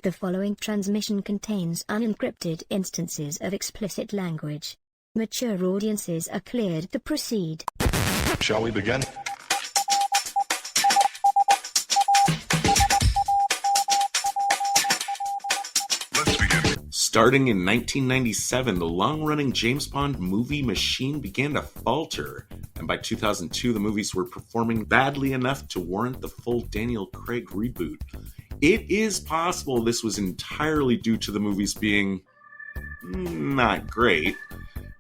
The following transmission contains unencrypted instances of explicit language. Mature audiences are cleared to proceed. Shall we begin? Let's begin. Starting in 1997, the long-running James Bond movie machine began to falter, and by 2002, the movies were performing badly enough to warrant the full Daniel Craig reboot. It is possible this was entirely due to the movies being not great,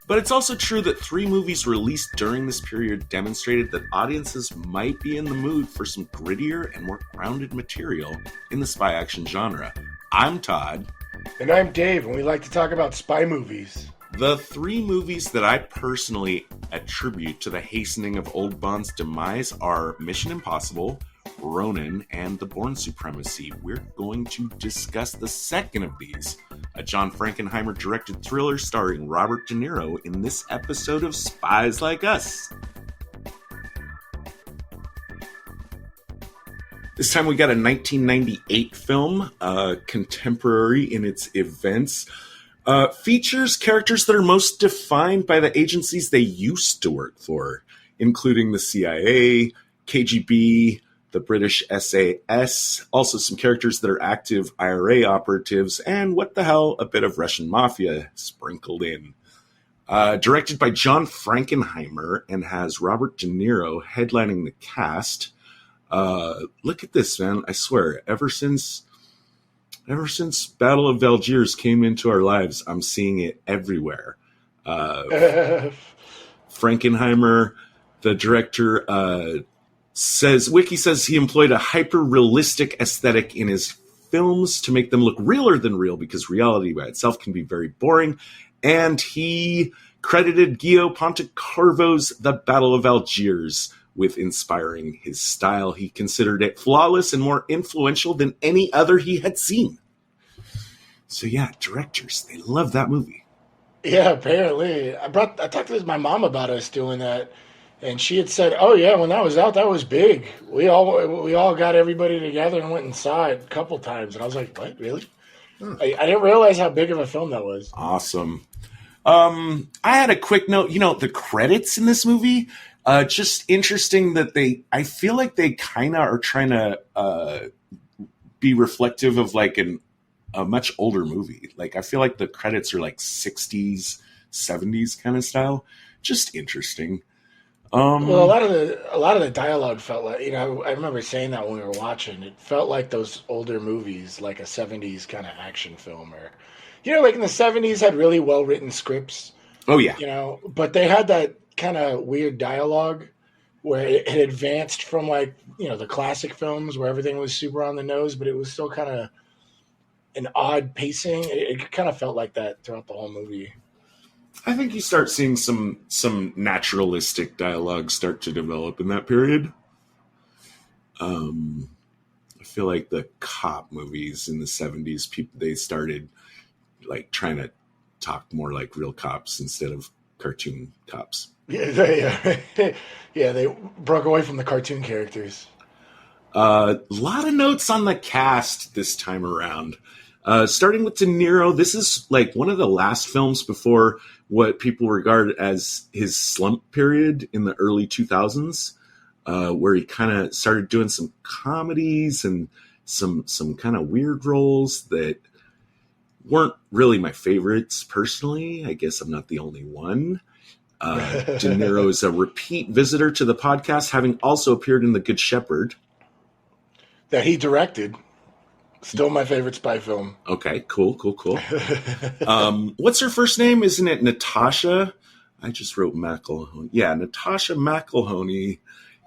but it's also true that 3 movies released during this period demonstrated that audiences might be in the mood for some grittier and more grounded material in the spy action genre. I'm Todd. And I'm Dave, and we like to talk about spy movies. The 3 movies that I personally attribute to the hastening of old Bond's demise are Mission Impossible, Ronin, and The Bourne Supremacy. We're going to discuss the second of these, a John Frankenheimer-directed thriller starring Robert De Niro in this episode of Spies Like Us. This time we got a 1998 film, contemporary in its events. Features characters that are most defined by the agencies they used to work for, including the CIA, KGB, the British SAS, also some characters that are active IRA operatives, and what the hell, a bit of Russian mafia sprinkled in. Directed by John Frankenheimer and has Robert De Niro headlining the cast. Look at this, man. I swear, ever since Battle of Algiers came into our lives, I'm seeing it everywhere. Frankenheimer, the director, Wiki says he employed a hyper-realistic aesthetic in his films to make them look realer than real, because reality by itself can be very boring. And he credited Guillermo Pontecorvo's The Battle of Algiers with inspiring his style. He considered it flawless and more influential than any other he had seen. So yeah, directors, they love that movie. Yeah, apparently. I talked to my mom about us doing that, and she had said, "Oh yeah, when that was out, that was big. We all got everybody together and went and saw it a couple times." And I was like, "What, really?" I didn't realize how big of a film that was. Awesome. I had a quick note. The credits in this movie, just interesting that I feel like they kind of are trying to be reflective of like a much older movie. Like, I feel like the credits are like 60s, 70s kind of style. Just interesting. Well, a lot of the dialogue felt like, I remember saying that when we were watching. It felt like those older movies, like a 70s kind of action film, or like in the 70s had really well written scripts. Oh yeah. But they had that kind of weird dialogue where it advanced from like, the classic films where everything was super on the nose, but it was still kind of an odd pacing. It kind of felt like that throughout the whole movie. I think you start seeing some naturalistic dialogue start to develop in that period. I feel like the cop movies in the 70s, they started like trying to talk more like real cops instead of cartoon cops. Yeah, they broke away from the cartoon characters. A lot of notes on the cast this time around. Starting with De Niro, this is like one of the last films before what people regard as his slump period in the early 2000s, where he kind of started doing some comedies and some kind of weird roles that weren't really my favorites personally. I guess I'm not the only one. De Niro is a repeat visitor to the podcast, having also appeared in The Good Shepherd. That he directed. Still my favorite spy film. Okay, cool. What's her first name? Isn't it Natasha? I just wrote McElhoney. Yeah, Natasha McElhoney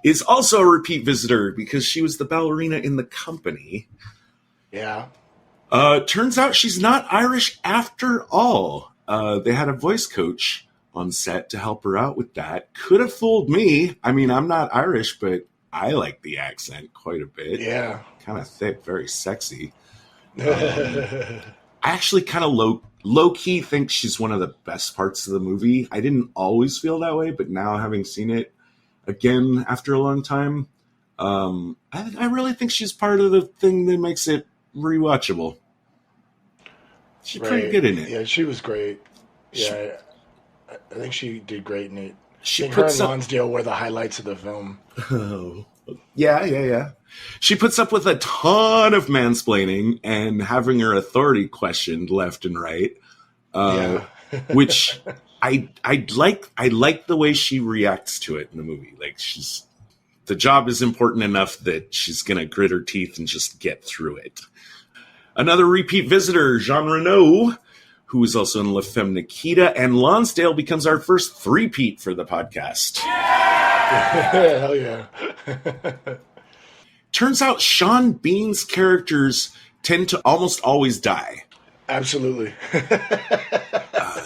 is also a repeat visitor because she was the ballerina in The Company. Yeah. Turns out she's not Irish after all. They had a voice coach on set to help her out with that. Could have fooled me. I mean, I'm not Irish, but I like the accent quite a bit. Yeah. Kind of thick, very sexy. I actually kind of low-key think she's one of the best parts of the movie. I didn't always feel that way, but now having seen it again after a long time, I really think she's part of the thing that makes it rewatchable. She's pretty good in it. Yeah, she was great. Yeah, I think she did great in it. She I think her puts and up. Lonsdale were the highlights of the film. Oh, yeah. She puts up with a ton of mansplaining and having her authority questioned left and right. Which I like. I like the way she reacts to it in the movie. Like the job is important enough that she's gonna grit her teeth and just get through it. Another repeat visitor, Jean Renau, who is also in La Femme Nikita, and Lonsdale becomes our first three-peat for the podcast. Hell yeah. Turns out Sean Bean's characters tend to almost always die. Absolutely.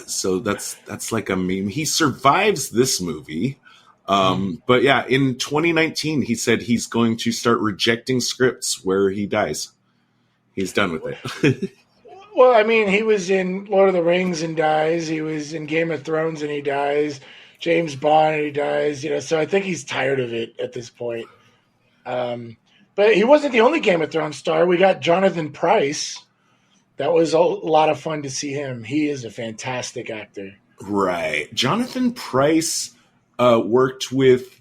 So that's like a meme. He survives this movie. But yeah, in 2019, he said he's going to start rejecting scripts where he dies. He's done with it. Well, I mean, he was in Lord of the Rings and dies. He was in Game of Thrones and he dies. James Bond and he dies. So I think he's tired of it at this point. But he wasn't the only Game of Thrones star. We got Jonathan Pryce. That was a lot of fun to see him. He is a fantastic actor. Right. Jonathan Pryce worked with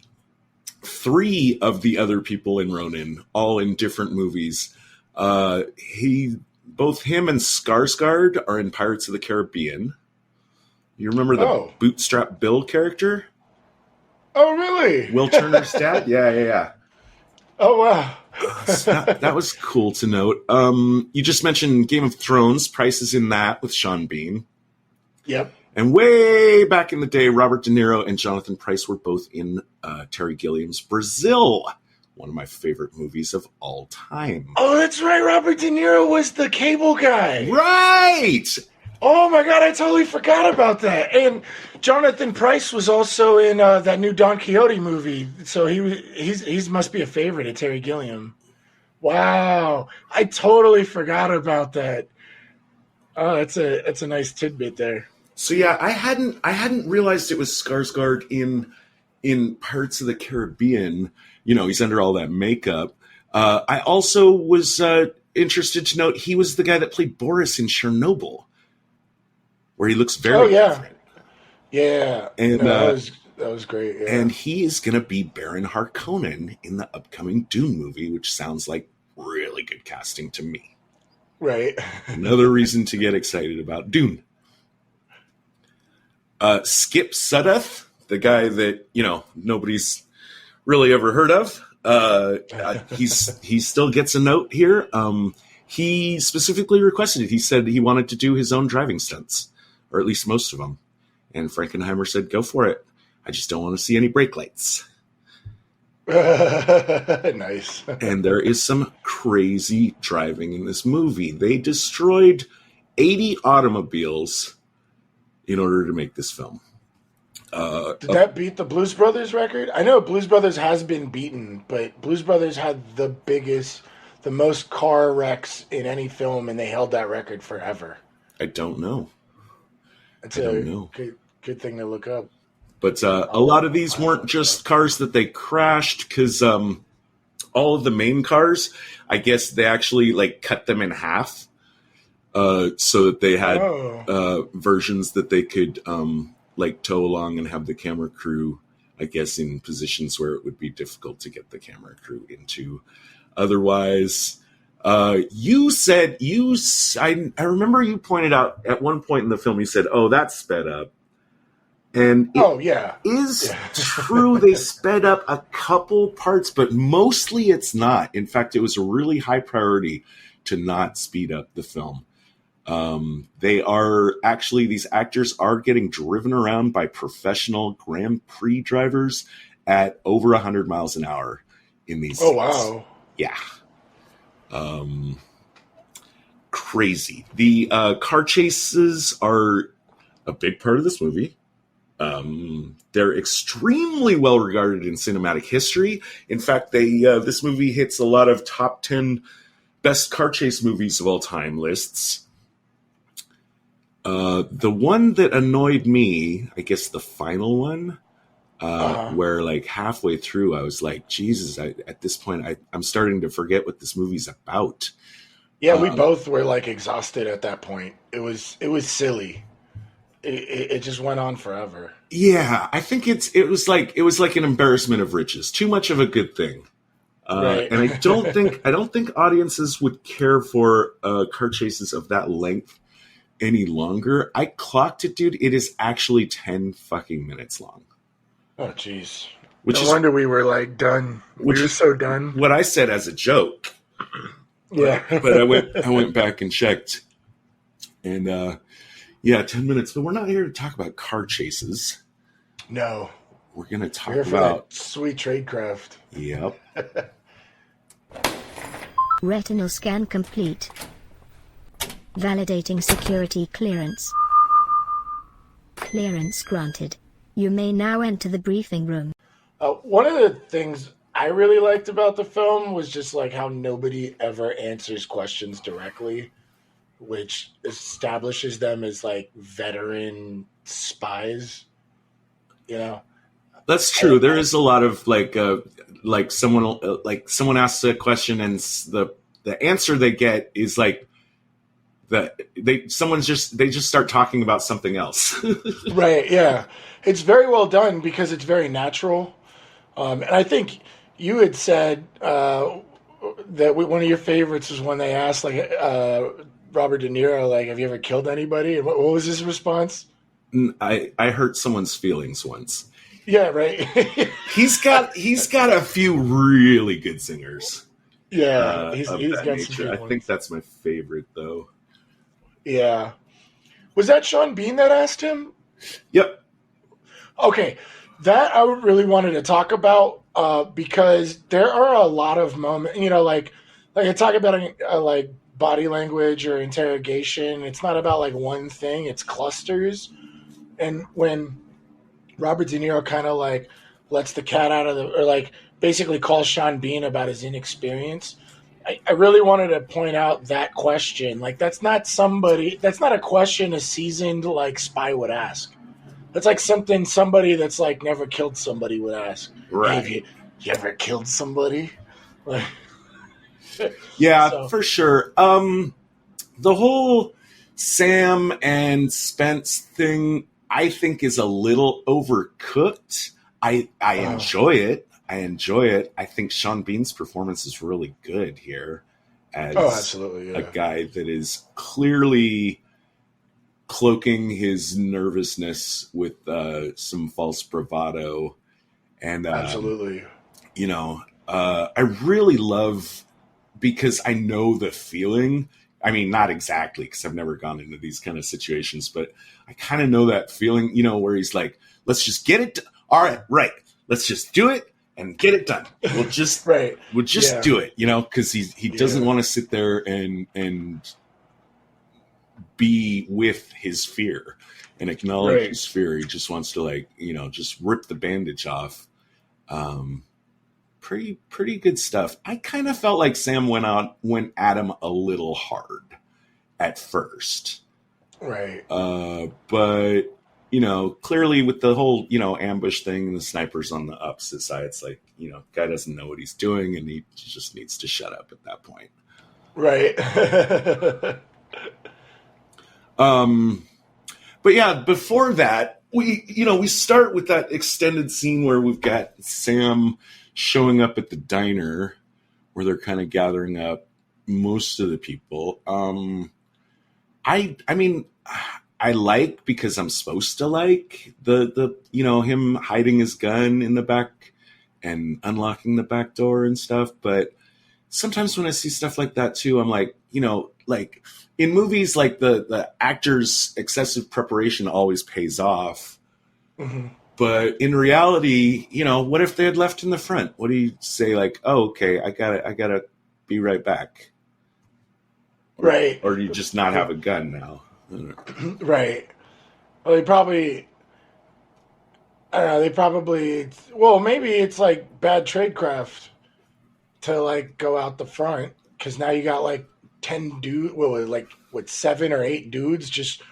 3 of the other people in Ronin, all in different movies. Both him and Skarsgård are in Pirates of the Caribbean. You remember the Bootstrap Bill character? Oh, really? Will Turner's dad? Yeah. Oh, wow. So that was cool to note. You just mentioned Game of Thrones. Price is in that with Sean Bean. Yep. And way back in the day, Robert De Niro and Jonathan Pryce were both in Terry Gilliam's Brazil, one of my favorite movies of all time. Oh, that's right. Robert De Niro was the cable guy. Right! Oh, my God. I totally forgot about that. And Jonathan Pryce was also in that new Don Quixote movie. So he must be a favorite of Terry Gilliam. Wow. I totally forgot about that. Oh, that's a nice tidbit there. So yeah, I hadn't realized it was Skarsgård in Pirates of the Caribbean. He's under all that makeup. I also was interested to note he was the guy that played Boris in Chernobyl, where he looks very different. Yeah. And that was great. Yeah. And he is going to be Baron Harkonnen in the upcoming Dune movie, which sounds like really good casting to me. Right. Another reason to get excited about Dune. Skip Sudduth, the guy that, nobody's really ever heard of. He still gets a note here. He specifically requested it. He said he wanted to do his own driving stunts, or at least most of them. And Frankenheimer said, go for it. I just don't want to see any brake lights. Nice. And there is some crazy driving in this movie. They destroyed 80 automobiles in order to make this film. Did that beat the Blues Brothers record? I know Blues Brothers has been beaten, but Blues Brothers had the most car wrecks in any film, and they held that record forever. I don't know. It's a good thing to look up. But a lot of these weren't just cars that they crashed, because all of the main cars, I guess they actually cut them in half. So that they had versions that they could tow along and have the camera crew, I guess, in positions where it would be difficult to get the camera crew into. Otherwise, you said I remember you pointed out at one point in the film, you said, "Oh, that's sped up," and it is true. They sped up a couple parts, but mostly it's not. In fact, it was a really high priority to not speed up the film. These actors are getting driven around by professional Grand Prix drivers at over 100 miles an hour in these scenes. Wow. Yeah. Crazy. The car chases are a big part of this movie. They're extremely well regarded in cinematic history. In fact, this movie hits a lot of top 10 best car chase movies of all time lists. The one that annoyed me, I guess the final one, where halfway through I was like, Jesus, at this point I'm starting to forget what this movie's about, Yeah, we both were like exhausted at that point. It was silly. It just went on forever. Yeah, I think it was like an embarrassment of riches. Too much of a good thing. Right. And I don't think audiences would care for car chases of that length any longer. I clocked it, dude. It is actually 10 fucking minutes long. Oh, jeez. Which No is wonder we were like done. We were so done. what I said as a joke. Yeah. But I went back and checked, and 10 minutes. But we're not here to talk about car chases. No. We're gonna talk We're here for about that sweet tradecraft. Yep. Retinal scan complete. Validating security clearance. Clearance granted. You may now enter the briefing room. One of the things I really liked about the film was just like how nobody ever answers questions directly, which establishes them as like veteran spies. You know, That's true. There is a lot of like someone asks a question and the answer they get is like they just start talking about something else. right? Yeah, it's very well done because it's very natural. And I think you had said that one of your favorites was when they asked like Robert De Niro, like, "Have you ever killed anybody?" And what was his response? I hurt someone's feelings once. Yeah, right. He's got a few really good singers. Yeah, he's of got that some nature. good I ones. think that's my favorite though. Yeah. Was that Sean Bean that asked him? Yep. Okay, that I really wanted to talk about because there are a lot of moments, like I talk about like body language or interrogation. It's not about like one thing; it's clusters. And when Robert De Niro kind of like lets the cat out of or like basically calls Sean Bean about his inexperience, I really wanted to point out that question. Like that's not a question a seasoned like spy would ask. That's like somebody that's like never killed somebody would ask. Right. Hey, have you ever killed somebody? Like, yeah, so. for sure. The whole Sam and Spence thing, I think, is a little overcooked. I enjoy it. I think Sean Bean's performance is really good here as absolutely, yeah. a guy that is clearly cloaking his nervousness with some false bravado. And absolutely. I really love, because I know the feeling. I mean, not exactly, because I've never gone into these kind of situations, but I kind of know that feeling, where he's like, let's just get it. All right, right. Let's just do it and get it done. We'll just, right. We'll just do it, because he doesn't want to sit there and be with his fear and acknowledge his fear. He just wants to just rip the bandage off. Pretty good stuff. I kind of felt like Sam went at him a little hard at first. Right. But clearly with the whole, ambush thing, the sniper's on the opposite side. It's like, guy doesn't know what he's doing and he just needs to shut up at that point. Right. But yeah, before that, we start with that extended scene where we've got Sam showing up at the diner where they're kind of gathering up most of the people. I mean, I like, because I'm supposed to like the him hiding his gun in the back and unlocking the back door and stuff. But sometimes when I see stuff like that too, I'm like, like in movies, like the actor's excessive preparation always pays off. Mm-hmm. But in reality, what if they had left in the front? What do you say? Like, oh, okay, I gotta be right back. Right. Or do you just not have a gun now? Right. Well, maybe it's like bad tradecraft to like go out the front, because now you got like 10 dudes, like 7 or 8 dudes just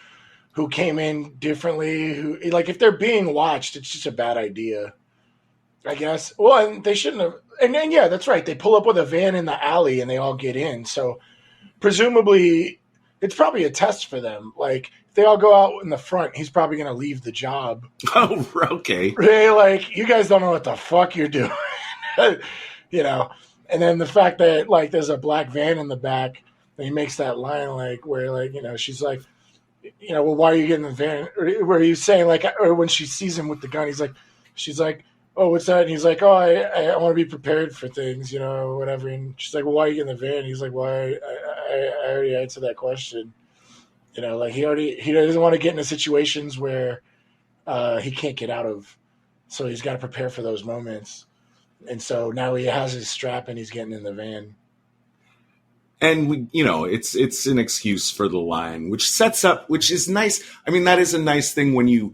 who came in differently, who, like, if they're being watched, it's just a bad idea, I guess. Well, and they shouldn't have. And then, yeah, that's right. They pull up with a van in the alley and they all get in. So presumably it's probably a test for them. Like if they all go out in the front, he's probably going to leave the job. Oh, okay. Like, you guys don't know what the fuck you're doing. You know, and then the fact that like there's a black van in the back, and he makes that line like where like, you know, she's like, you know, well, why are you getting the van? Or where he's saying like, or when she sees him with the gun, she's like, oh, what's that? And he's like, oh, I want to be prepared for things, you know, whatever. And she's like, well, why are you getting the van? And he's like, well, I already answered that question. You know, like he doesn't want to get into situations where he can't get out of, so he's got to prepare for those moments. And so now he has his strap and he's getting in the van. And we, you know, it's an excuse for the line, which sets up, which is nice. I mean, that is a nice thing when you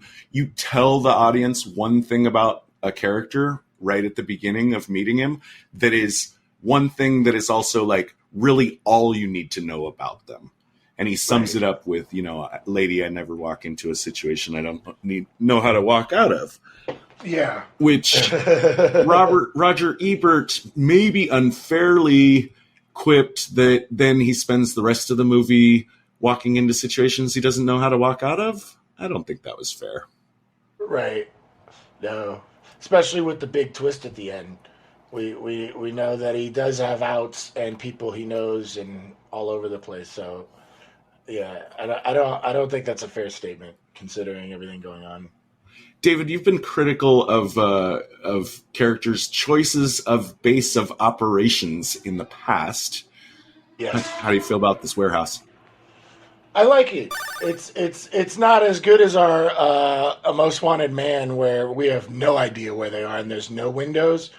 tell the audience one thing about a character right at the beginning of meeting him, that is one thing that is also like really all you need to know about them. And he sums it up with, you know, lady, I never walk into a situation I don't know how to walk out of. Yeah. Which Roger Ebert maybe unfairly quipped that then he spends the rest of the movie walking into situations he doesn't know how to walk out of. I don't think that was fair. Right. No. Especially with the big twist at the end. We know that he does have outs and people he knows and all over the place. So yeah, I don't think that's a fair statement considering everything going on. David, you've been critical of characters' choices of base of operations in the past. Yes. How do you feel about this warehouse? I like it. It's not as good as our A Most Wanted Man, where we have no idea where they are and there's no windows.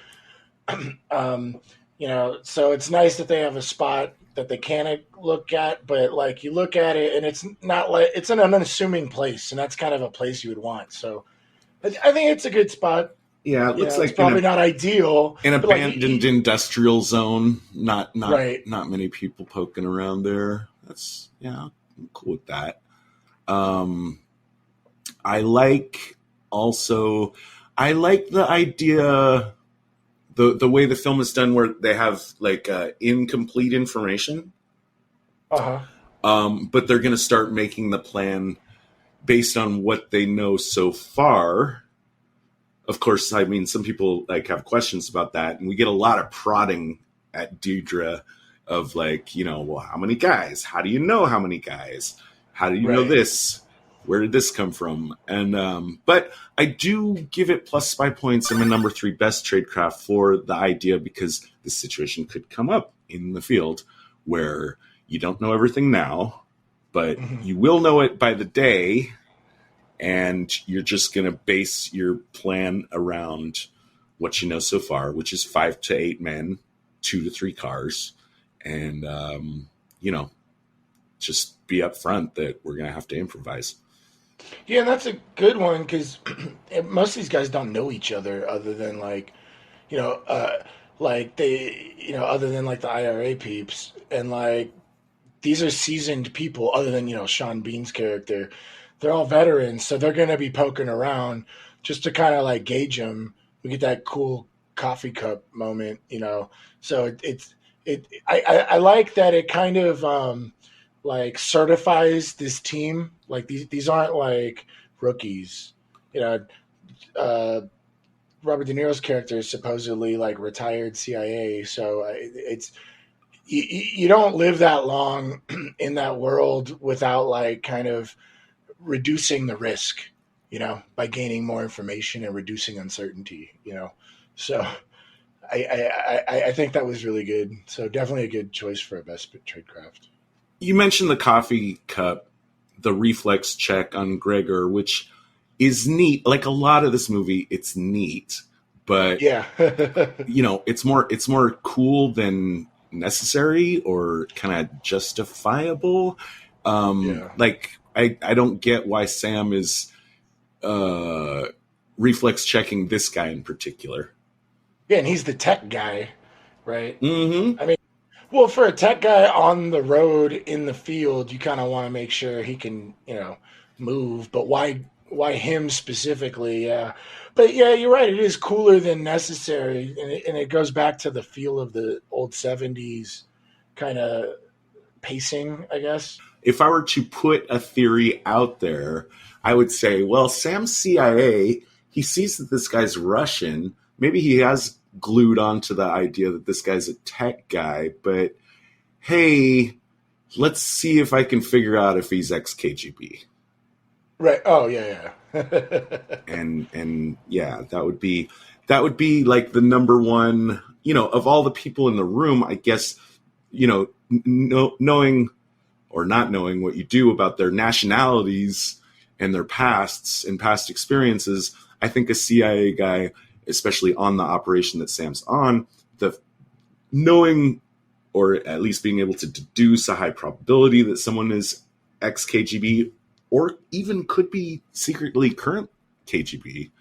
You know, so it's nice that they have a spot that they can look at, but like you look at it and it's not like it's an unassuming place, and that's kind of a place you would want. So I think it's a good spot. Yeah, it looks like it's probably not ideal. An abandoned industrial zone. Not right. Not many people poking around there. That's I'm cool with that. I like the idea, the way the film is done, where they have like incomplete information. But they're going to start making the plan based on what they know so far. Of course, I mean, some people like have questions about that, and we get a lot of prodding at Deirdre of like, you know, well, how many guys? How do you know how many guys? How do you know this? Where did this come from? And but I do give it plus 5 points in my number 3 best tradecraft for the idea, because this situation could come up in the field where you don't know everything now, but you will know it by the day, and you're just going to base your plan around what you know so far, which is 5 to 8 men, 2 to 3 cars, and you know, just be upfront that we're going to have to improvise. Yeah, that's a good one, because most of these guys don't know each other other than like, you know, like they, you know, other than like the IRA peeps, and like these are seasoned people other than, you know, Sean Bean's character. They're all veterans, so they're going to be poking around just to kind of like gauge them. We get that cool coffee cup moment, you know. So I like that it kind of like certifies this team. Like these aren't like rookies, you know. Robert De Niro's character is supposedly like retired CIA, so it's you don't live that long in that world without like kind of reducing the risk, you know, by gaining more information and reducing uncertainty, you know. So I think that was really good. So definitely a good choice for a best tradecraft. You mentioned the coffee cup, the reflex check on Gregor, which is neat. Like a lot of this movie, it's neat, but yeah, you know, it's more cool than necessary or kind of justifiable. Like I don't get why Sam is reflex checking this guy in particular. Yeah, and he's the tech guy, right? Mm-hmm. I mean, well, for a tech guy on the road in the field, you kind of want to make sure he can, you know, move. But why him specifically? Yeah, but yeah, you're right. It is cooler than necessary, and it goes back to the feel of the old '70s kind of pacing, I guess. If I were to put a theory out there, I would say, well, Sam's CIA, he sees that this guy's Russian. Maybe he has glued onto the idea that this guy's a tech guy, but hey, let's see if I can figure out if he's ex-KGB. Right. Oh, yeah. and yeah, that would be like the number one, of all the people in the room, I guess, knowing or not knowing what you do about their nationalities and their pasts and past experiences, I think a CIA guy, especially on the operation that Sam's on, the knowing or at least being able to deduce a high probability that someone is ex-KGB or even could be secretly current KGB.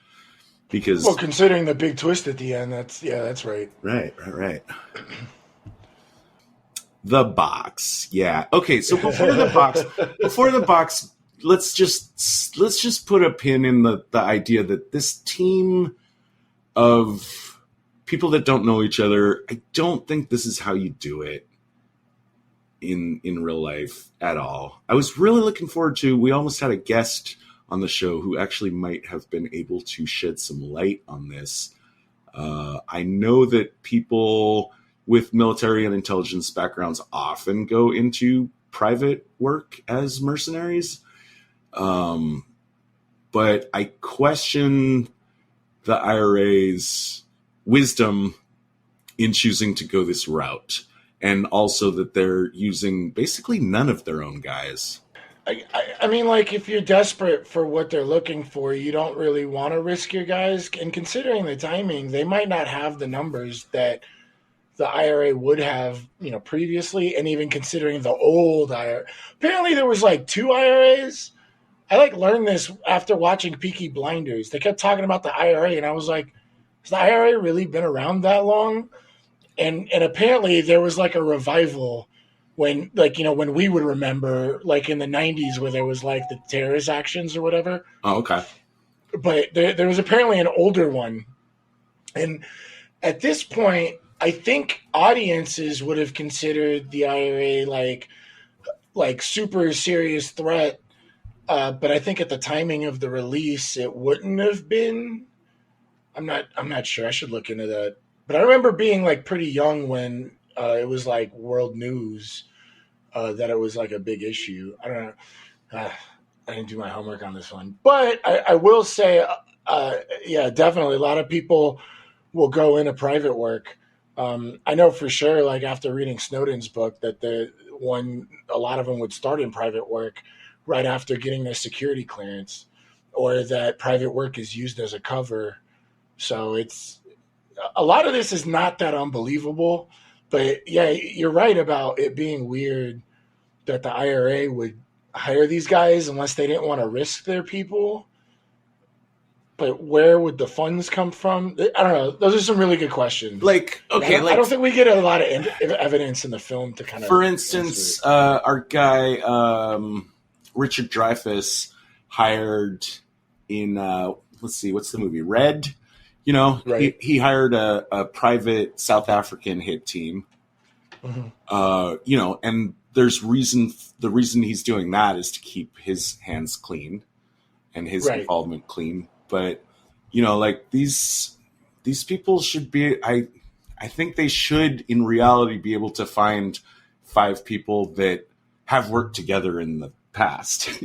Because, well, considering the big twist at the end, that's right. Right. The box. Yeah. Okay, so before the box, let's just put a pin in the idea that this team of people that don't know each other, I don't think this is how you do it in real life at all. I was really looking forward to, we almost had a guest on the show who actually might have been able to shed some light on this. I know that people with military and intelligence backgrounds often go into private work as mercenaries. But I question the IRA's wisdom in choosing to go this route. And also that they're using basically none of their own guys. I mean, like, if you're desperate for what they're looking for, you don't really want to risk your guys. And considering the timing, they might not have the numbers that the IRA would have, previously. And even considering the old IRA. Apparently there was like 2 IRAs. I learned this after watching Peaky Blinders. They kept talking about the IRA, and I was like, has the IRA really been around that long? And apparently there was like a revival when, when we would remember, like in the 90s, where there was like the terrorist actions or whatever. Oh, okay. But there was apparently an older one. And at this point, I think audiences would have considered the IRA like super serious threat. But I think at the timing of the release, it wouldn't have been. I'm not sure. I should look into that. But I remember being like pretty young when it was like world news that it was like a big issue. I don't know. I didn't do my homework on this one. But I will say, yeah, definitely a lot of people will go into private work. I know for sure, like after reading Snowden's book, that a lot of them would start in private work right after getting their security clearance, or that private work is used as a cover. So it's a lot of this is not that unbelievable, but yeah, you're right about it being weird that the IRA would hire these guys unless they didn't want to risk their people. But where would the funds come from? I don't know. Those are some really good questions. I don't think we get a lot of evidence in the film to kind of. For instance, our guy Richard Dreyfuss hired in let's see, what's the movie? Red. Right. He hired a private South African hit team. Mm-hmm. And there's the reason he's doing that is to keep his hands clean and his involvement clean. But, like these people should be, I think they should in reality be able to find 5 people that have worked together in the past.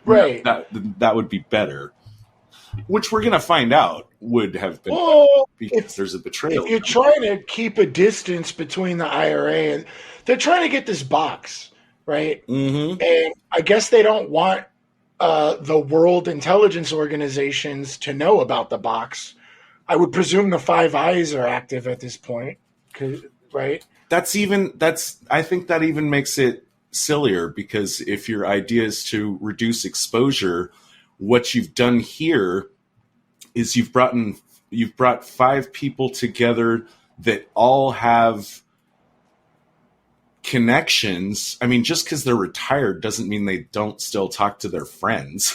Right. That would be better. Which we're going to find out would have been because there's a betrayal. If you're trying to keep a distance between the IRA and they're trying to get this box, right? Mm-hmm. And I guess they don't want the world intelligence organizations to know about the box. I would presume the Five Eyes are active at this point, right? I think that even makes it sillier, because if your idea is to reduce exposure, what you've done here is you've brought 5 people together that all have connections. I mean, just because they're retired doesn't mean they don't still talk to their friends.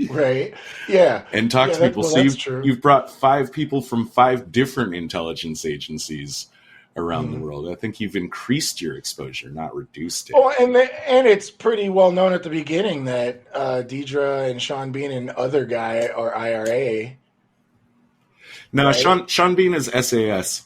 Right. Yeah. And talk to people. Well, So you've brought 5 people from 5 different intelligence agencies, around the world. I think you've increased your exposure, not reduced it. Oh, and it's pretty well known at the beginning that Deidre and Sean Bean and other guy are IRA. No, right? Sean Bean is SAS.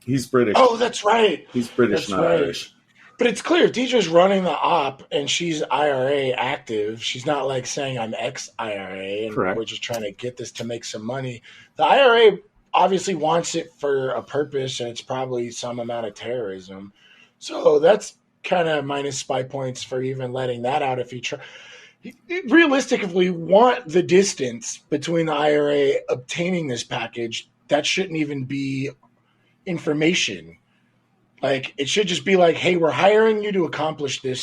He's British. Oh, that's right. He's British, That's not right. Irish. But it's clear Deidre's running the op and she's IRA active. She's not like saying I'm ex-IRA and Correct. we're just trying to get this to make some money. The IRA obviously wants it for a purpose, and it's probably some amount of terrorism. So that's kind of minus spy points for even letting that out. If you try, realistically, want the distance between the IRA obtaining this package, that shouldn't even be information. Like, it should just be like, hey, we're hiring you to accomplish the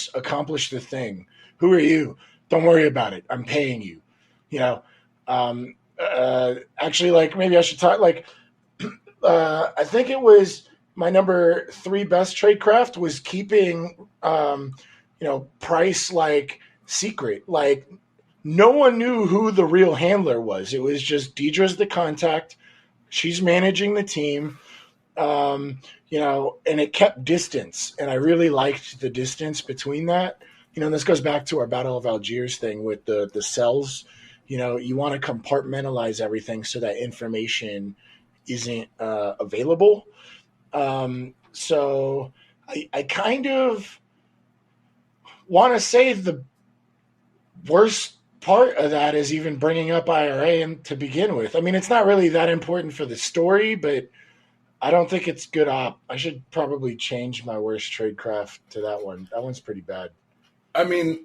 thing. Who are you? Don't worry about it. I'm paying you. You know, actually, like, maybe I should talk, like, I think it was my number 3 best tradecraft was keeping, price, like, secret. Like, no one knew who the real handler was. It was just Deidre's the contact. She's managing the team. And it kept distance, and I really liked the distance between that. And this goes back to our Battle of Algiers thing with the cells. You want to compartmentalize everything so that information isn't available. So I kind of want to say the worst part of that is even bringing up IRA to begin with. I mean, it's not really that important for the story, but I don't think it's good op. I should probably change my worst tradecraft to that one. That one's pretty bad. I mean,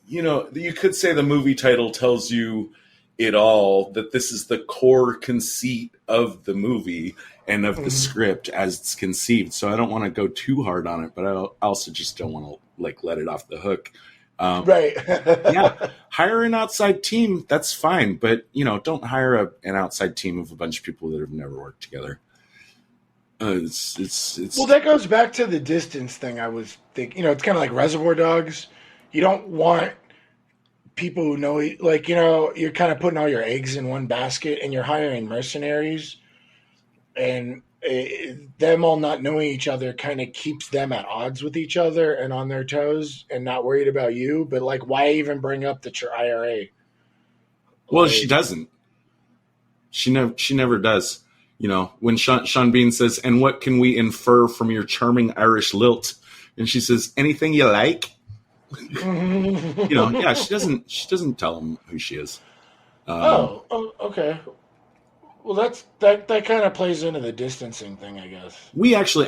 you could say the movie title tells you it all, that this is the core conceit of the movie and of the script as it's conceived. So I don't want to go too hard on it, but I also just don't want to let it off the hook. Right. Yeah. Hire an outside team. That's fine. But, don't hire an outside team of a bunch of people that have never worked together. It's Well, that goes back to the distance thing. I was thinking, it's kind of like Reservoir Dogs. You don't want people who know, you're kind of putting all your eggs in one basket, and you're hiring mercenaries, and them all not knowing each other kind of keeps them at odds with each other and on their toes and not worried about you. But why even bring up that you're IRA? Well, she doesn't. She never does. When Sean Bean says, "And what can we infer from your charming Irish lilt?" and she says, "Anything you like." Yeah, she doesn't tell him who she is. Okay. Well, that kind of plays into the distancing thing, I guess. We actually,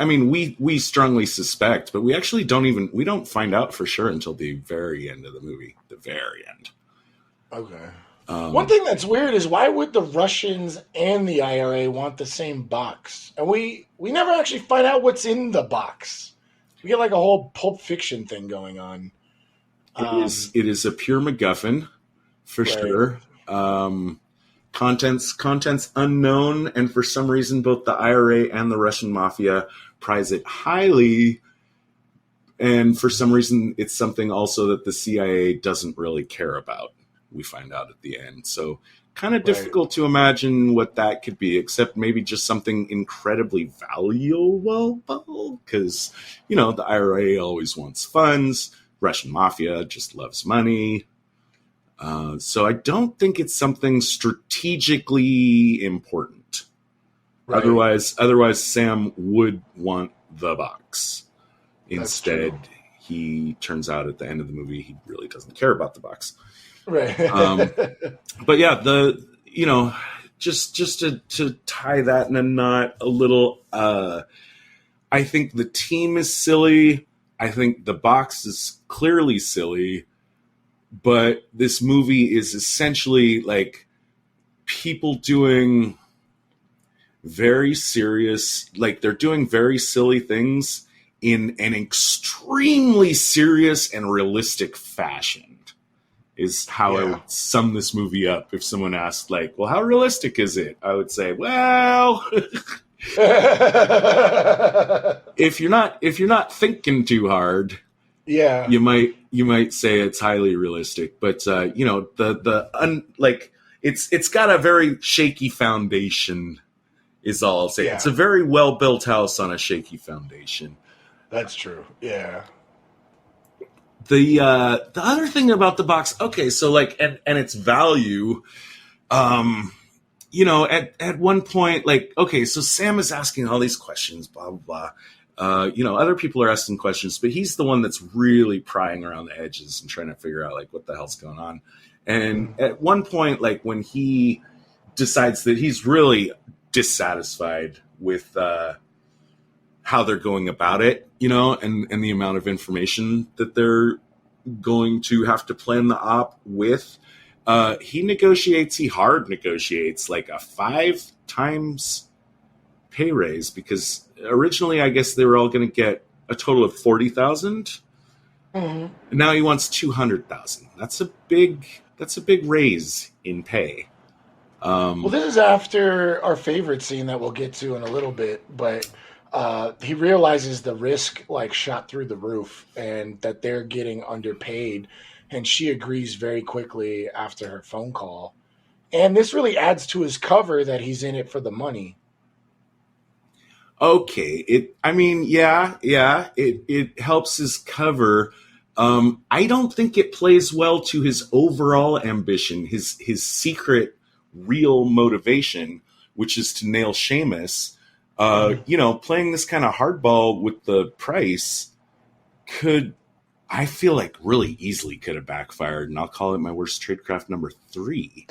we strongly suspect, but we actually don't find out for sure until the very end of the movie. The very end. Okay. One thing that's weird is, why would the Russians and the IRA want the same box? And we never actually find out what's in the box. We get like a whole Pulp Fiction thing going on. It is a pure MacGuffin, for sure. Contents unknown, and for some reason both the IRA and the Russian mafia prize it highly. And for some reason it's something also that the CIA doesn't really care about. We find out at the end. So kind of difficult to imagine what that could be, except maybe just something incredibly valuable, because, the IRA always wants funds. Russian mafia just loves money. So I don't think it's something strategically important. Right. Otherwise Sam would want the box. Instead, he turns out at the end of the movie, he really doesn't care about the box. Right. But yeah, just to tie that in a knot a little, I think the team is silly. I think the box is clearly silly, but this movie is essentially like people doing very serious, they're doing very silly things in an extremely serious and realistic fashion. Is how I would sum this movie up. If someone asked, well, how realistic is it? I would say, well, if you're not thinking too hard, you might say it's highly realistic. But it's got a very shaky foundation is all I'll say. Yeah. It's a very well-built house on a shaky foundation. That's true. Yeah. The other thing about the box, okay, so like, and its value, at one point, like, okay, so Sam is asking all these questions, blah, blah, blah. Other people are asking questions, but he's the one that's really prying around the edges and trying to figure out, like, what the hell's going on. And at one point, like, when he decides that he's really dissatisfied with how they're going about it, and the amount of information that they're going to have to plan the op with, he hard negotiates like a 5 times pay raise, because originally I guess they were all going to get a total of 40,000. And now he wants 200,000. That's a big raise in pay. Well, this is after our favorite scene that we'll get to in a little bit, but he realizes the risk like shot through the roof and that they're getting underpaid, and she agrees very quickly after her phone call. And this really adds to his cover that he's in it for the money. Okay, it helps his cover. I don't think it plays well to his overall ambition, his secret real motivation, which is to nail Seamus. Playing this kind of hardball with the price I feel like really easily could have backfired, and I'll call it my worst tradecraft number 3.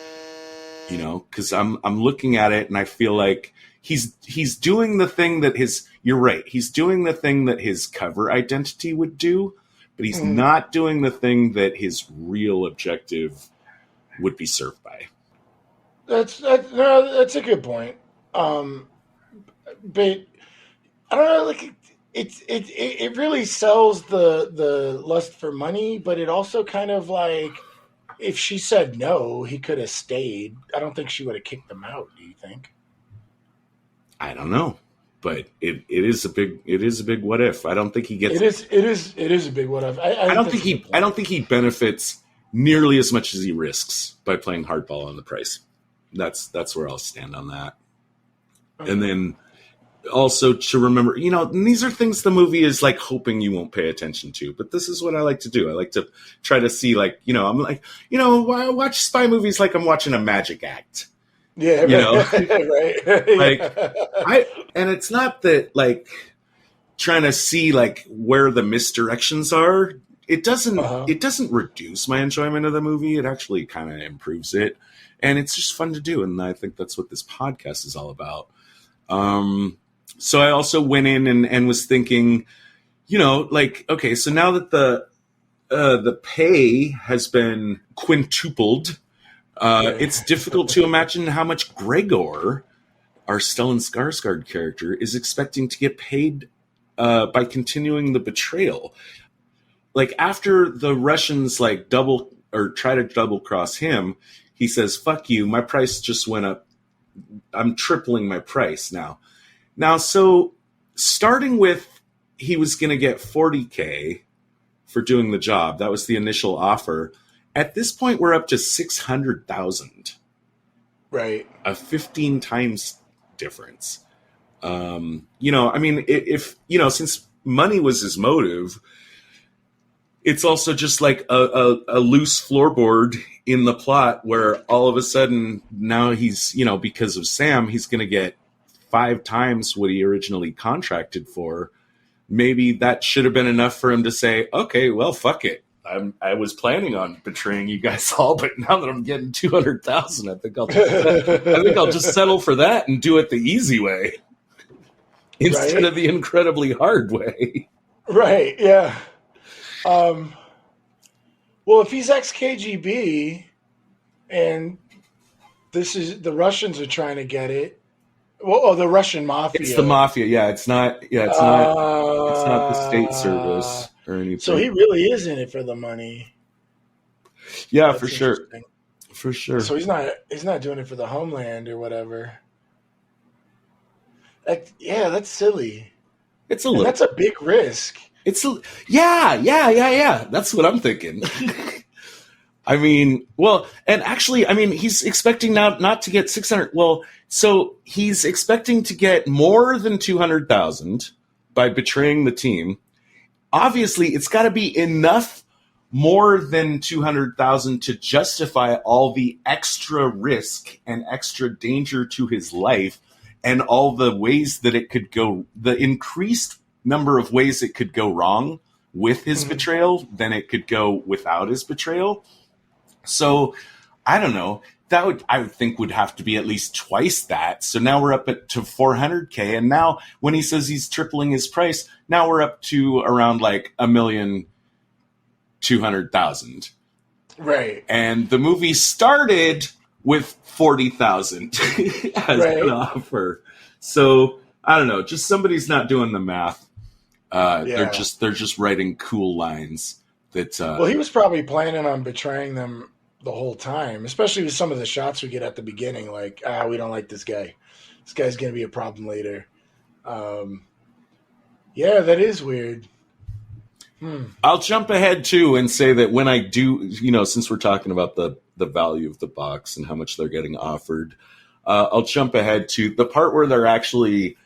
Because I'm looking at it and I feel like he's doing the thing that you're right, he's doing the thing that his cover identity would do, but he's not doing the thing that his real objective would be served by. That's a good point. But I don't know, like it really sells the lust for money, but it also kind of like, if she said no, he could have stayed. I don't think she would have kicked him out. Do you think? I don't know, but it is a big what if. I don't think he gets. It is a big what if. I don't think he benefits nearly as much as he risks by playing hardball on the price. That's where I'll stand on that. Okay. And then also to remember, these are things the movie is like hoping you won't pay attention to, but this is what I like to do. I like to try to see, like, I'm like, I watch spy movies like I'm watching a magic act. Yeah, right. Like, and it's not that like trying to see like where the misdirections are. It doesn't reduce my enjoyment of the movie. It actually kind of improves it, and it's just fun to do. And I think that's what this podcast is all about. So I also went in and was thinking, like, okay, so now that the pay has been quintupled, it's difficult to imagine how much Gregor, our Stellan Skarsgård character, is expecting to get paid by continuing the betrayal. Like, after the Russians like try to double cross him, he says, "Fuck you, my price just went up. I'm tripling my price now." Now, so starting with he was going to get 40K for doing the job. That was the initial offer. At this point, we're up to 600,000. Right. A 15 times difference. If since money was his motive, it's also just like a loose floorboard in the plot where all of a sudden now he's, because of Sam, he's going to get 5 times what he originally contracted for. Maybe that should have been enough for him to say, okay, well, fuck it. I was planning on betraying you guys all, but now that I'm getting 200,000, I think I'll just settle for that and do it the easy way instead of the incredibly hard way. Right. Yeah. Well, if he's ex-KGB and the Russians are trying to get it. Well, the Russian mafia. It's the mafia. Yeah, it's not. Yeah, it's not. It's not the state service or anything. So he really is in it for the money. Yeah, that's for sure. For sure. So he's not doing it for the homeland or whatever. That's silly. It's a little. That's a big risk. Yeah. That's what I'm thinking. I mean, well, and actually, I mean, he's expecting now not to get 600. Well, so he's expecting to get more than 200,000 by betraying the team. Obviously, it's got to be enough more than 200,000 to justify all the extra risk and extra danger to his life and all the ways that it could go, the increased number of ways it could go wrong with his betrayal than it could go without his betrayal. So, I don't know. I would think would have to be at least twice that. So now we're up to 400K. And now when he says he's tripling his price, now we're up to around like 1,200,000. Right. And the movie started with 40,000 as an offer. So I don't know. Just somebody's not doing the math. They're just writing cool lines. Well, he was probably planning on betraying them the whole time, especially with some of the shots we get at the beginning, like, we don't like this guy. This guy's going to be a problem later. Yeah, that is weird. I'll jump ahead, too, and say that when I do, since we're talking about the value of the box and how much they're getting offered, I'll jump ahead to the part where they're actually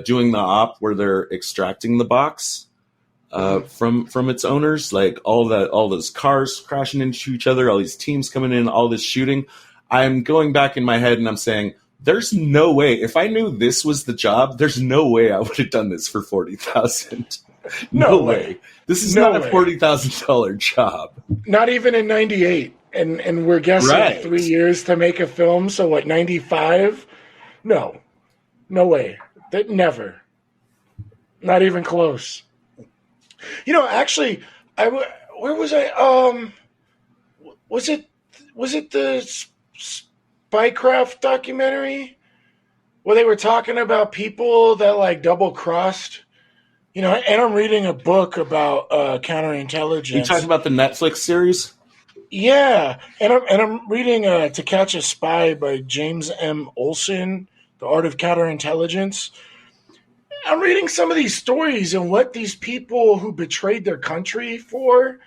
doing the op, where they're extracting the box. From its owners, like all those cars crashing into each other, all these teams coming in, all this shooting. I'm going back in my head and I'm saying, there's no way. If I knew this was the job, there's no way I would have done this for 40,000. No way. This is not a $40,000 job. Not even in '98, and we're guessing 3 years to make a film. So what? '95? No way. That never. Not even close. Actually, where was I? Was it the Spycraft documentary where they were talking about people that like double crossed? And I'm reading a book about counterintelligence. You talking about the Netflix series? Yeah, and I'm reading To Catch a Spy by James M. Olson, The Art of Counterintelligence. I'm reading some of these stories and what these people who betrayed their country for,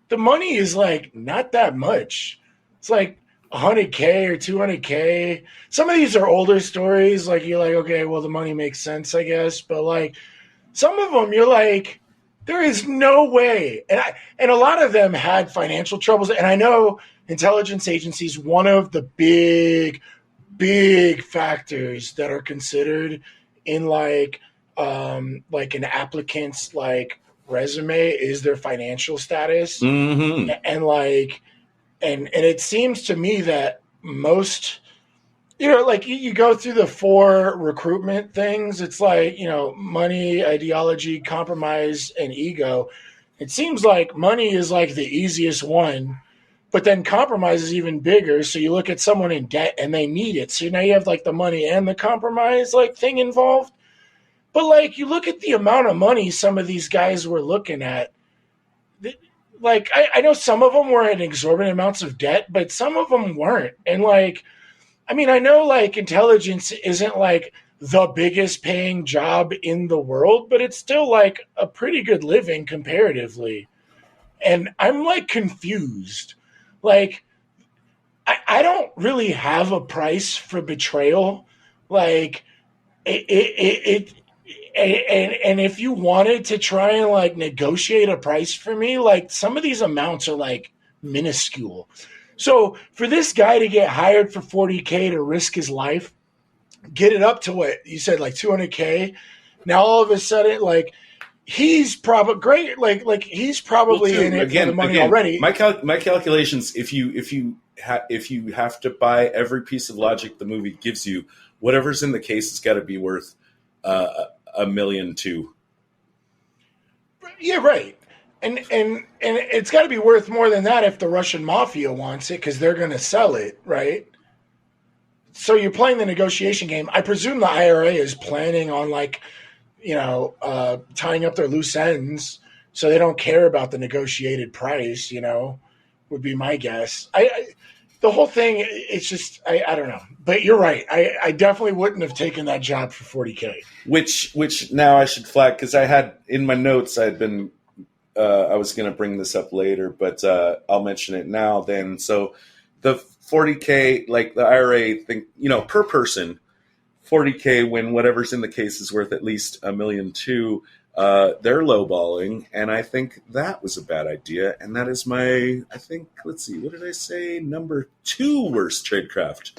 the money is like not that much. It's like 100K or 200K. Some of these are older stories. Like you're like, okay, well the money makes sense, I guess. But like some of them, you're like, there is no way. And a lot of them had financial troubles. And I know intelligence agencies, one of the big factors that are considered in like an applicant's like resume is their financial status. Mm-hmm. And it seems to me that most, like you go through the 4 recruitment things. It's like, money, ideology, compromise, and ego. It seems like money is like the easiest one, but then compromise is even bigger. So you look at someone in debt and they need it. So now you have like the money and the compromise like thing involved. But like you look at the amount of money some of these guys were looking at. Like I know some of them were in exorbitant amounts of debt, but some of them weren't. And like, I mean, I know like intelligence isn't like the biggest paying job in the world, but it's still like a pretty good living comparatively. And I'm like confused. Like, I don't really have a price for betrayal. Like, and if you wanted to try and like negotiate a price for me, like some of these amounts are like minuscule. So for this guy to get hired for 40K to risk his life, get it up to what you said, like 200K. Now all of a sudden, like he's probably great. Like he's probably in it for the money already. My calculations, if you have to buy every piece of logic the movie gives you, whatever's in the case has got to be worth $1.2 million. Yeah, right. And it's got to be worth more than that if the Russian mafia wants it, because they're going to sell it, right? So you're playing the negotiation game. I presume the IRA is planning on tying up their loose ends, so they don't care about the negotiated price. Would be my guess. The whole thing, it's just I don't know. But you're right. I definitely wouldn't have taken that job for 40K. Which now I should flag, because I had in my notes I had been I was going to bring this up later, but I'll mention it now then. So the 40K, like the IRA thing, per person, 40K when whatever's in the case is worth at least $1.2 million, they're lowballing. And I think that was a bad idea. And that is let's see, what did I say? Number 2 worst tradecraft,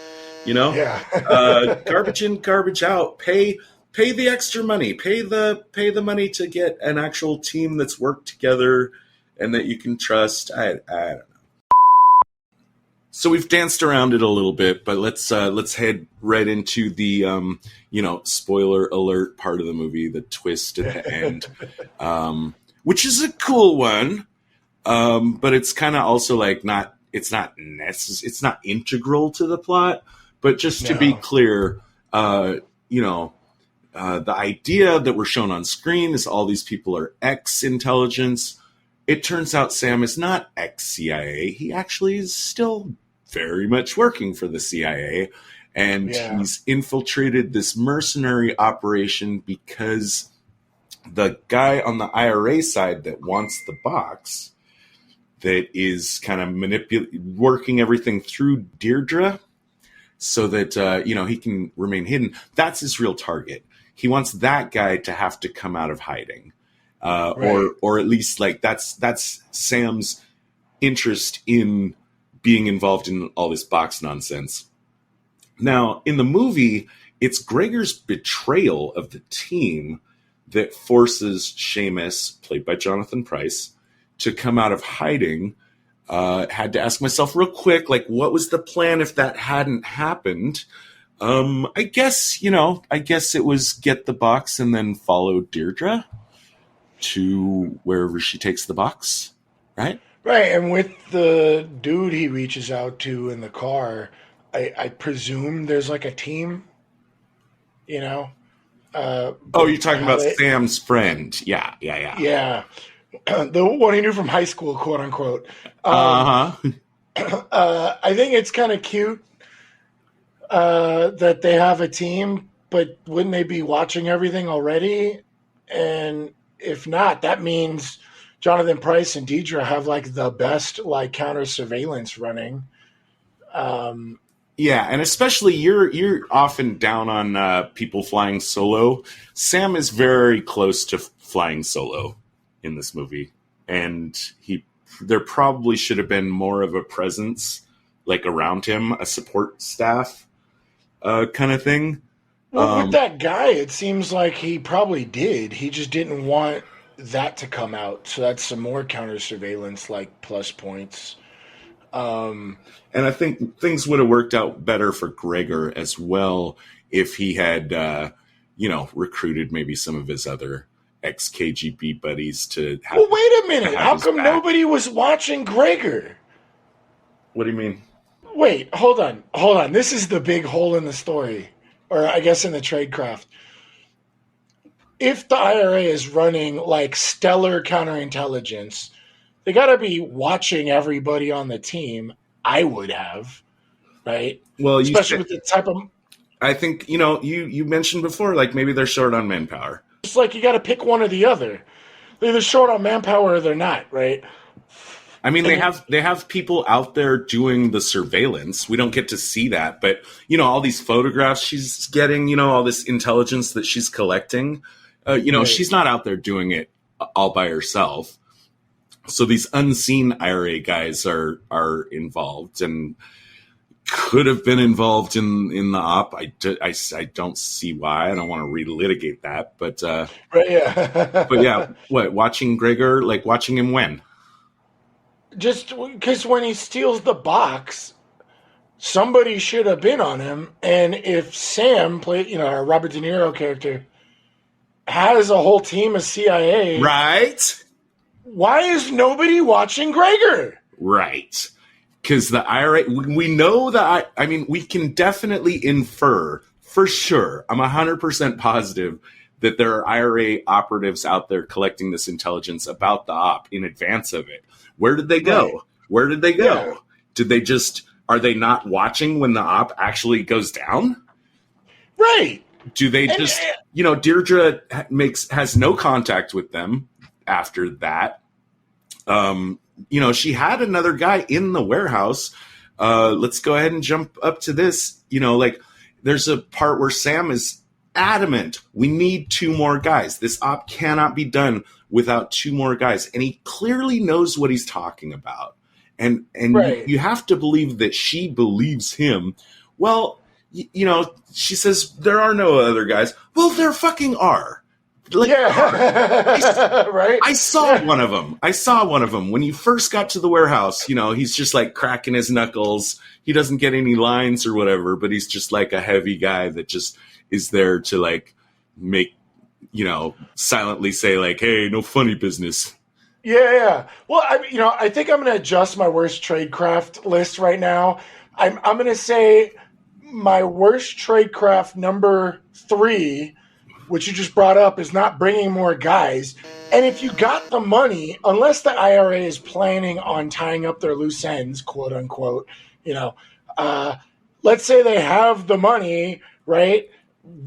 Yeah. garbage in, garbage out, pay the extra money, pay the money to get an actual team that's worked together and that you can trust. I don't know. So we've danced around it a little bit, but let's head right into the spoiler alert part of the movie, the twist at the end, which is a cool one, but it's kind of also like it's not integral to the plot. But just to be clear, the idea that we're shown on screen is all these people are ex-intelligence. It turns out Sam is not ex-CIA. He actually is still very much working for the CIA. And he's infiltrated this mercenary operation because the guy on the IRA side that wants the box, that is kind of working everything through Deirdre so that, he can remain hidden. That's his real target. He wants that guy to have to come out of hiding. Right. Or at least like that's Sam's interest in being involved in all this box nonsense. Now, in the movie, it's Gregor's betrayal of the team that forces Seamus, played by Jonathan Pryce, to come out of hiding. Had to ask myself real quick, like, what was the plan if that hadn't happened? I guess it was get the box and then follow Deirdre to wherever she takes the box, right? Right, and with the dude he reaches out to in the car, I presume there's like a team, you're talking about Sam's friend. Yeah. Yeah. The one he knew from high school, quote unquote. I think it's kind of cute that they have a team, but wouldn't they be watching everything already? And if not, that means Jonathan Pryce and Deidre have like the best like counter surveillance running. Yeah, and especially you're often down on people flying solo. Sam is very close to flying solo in this movie, and there probably should have been more of a presence like around him, a support staff kind of thing. Well, with that guy, it seems like he probably did. He just didn't want that to come out. So that's some more counter surveillance, like plus points. And I think things would have worked out better for Gregor as well if he had, recruited maybe some of his other ex-KGB buddies to have. Well, wait a minute. How come nobody was watching Gregor? What do you mean? Wait, hold on. This is the big hole in the story, or I guess in the tradecraft. If the IRA is running like stellar counterintelligence, they got to be watching everybody on the team. I would have, right? Well, especially with the type of. I think you mentioned before, like maybe they're short on manpower. It's like you got to pick one or the other. They're either short on manpower or they're not, right? I mean, they have people out there doing the surveillance. We don't get to see that, but all these photographs she's getting, all this intelligence that she's collecting. Right. She's not out there doing it all by herself. So these unseen IRA guys are involved and could have been involved in the op. I don't see why. I don't want to relitigate that, but right, yeah. But yeah, watching Gregor, like watching him when? Just because when he steals the box, somebody should have been on him. And if Sam, our Robert De Niro character, has a whole team of CIA, right? Why is nobody watching Gregor? Right. Because the IRA, we know that, we can definitely infer, for sure, I'm 100% positive that there are IRA operatives out there collecting this intelligence about the op in advance of it. Where did they go? Right. Where did they go? Yeah. Are they not watching when the op actually goes down? Right. Do they Deirdre has no contact with them after that. She had another guy in the warehouse. Let's go ahead and jump up to this. There's a part where Sam is adamant, we need 2 more guys. This op cannot be done without 2 more guys. And he clearly knows what he's talking about. And Right. you have to believe that she believes him. Well, she says, there are no other guys. Well, there fucking are. Right? I saw one of them. When you first got to the warehouse, he's just like cracking his knuckles. He doesn't get any lines or whatever, but he's just like a heavy guy that just is there to like make, silently say like, hey, no funny business. Yeah. Well, I think I'm going to adjust my worst tradecraft list right now. I'm going to say my worst tradecraft number 3, which you just brought up, is not bringing more guys. And if you got the money, unless the IRA is planning on tying up their loose ends, quote unquote, let's say they have the money, right?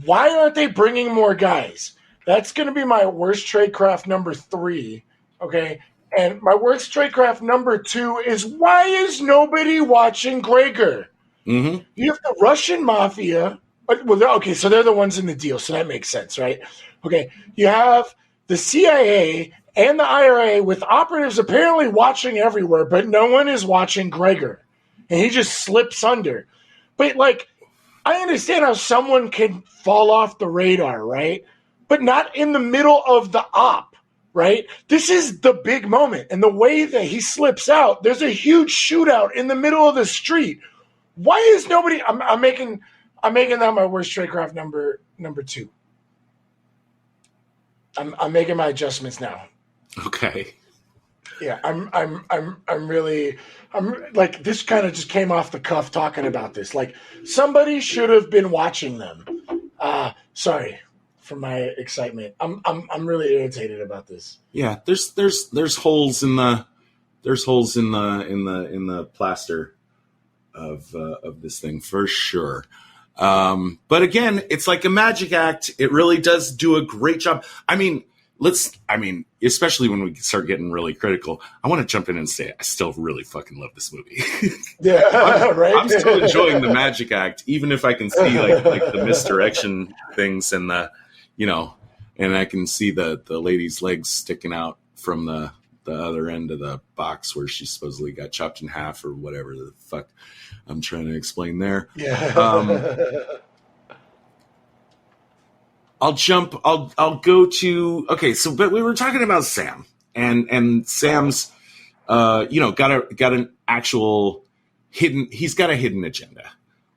Why aren't they bringing more guys? That's going to be my worst tradecraft number 3. Okay. And my worst tradecraft number 2 is, why is nobody watching Gregor? Mm-hmm. You have the Russian mafia. Well, so they're the ones in the deal, so that makes sense, right? Okay. You have the CIA and the IRA with operatives apparently watching everywhere, but no one is watching Gregor. And he just slips under. But, I understand how someone can fall off the radar, right? But not in the middle of the op, right? This is the big moment. And the way that he slips out, there's a huge shootout in the middle of the street. Why is nobody... I'm making that my worst tradecraft number 2. I'm making my adjustments now. Okay. Yeah, I'm really this kind of just came off the cuff talking about this. Like, somebody should have been watching them. Sorry for my excitement. I'm really irritated about this. Yeah, there's holes in the plaster of this thing for sure. But again, it's like a magic act. It really does do a great job. Especially when we start getting really critical, I want to jump in and say I still really fucking love this movie. Yeah, right. I'm still enjoying the magic act, even if I can see like the misdirection things and and I can see the lady's legs sticking out from the other end of the box where she supposedly got chopped in half or whatever the fuck I'm trying to explain there. Yeah. I'll go to, okay. So, but we were talking about Sam and Sam's, got an actual he's got a hidden agenda,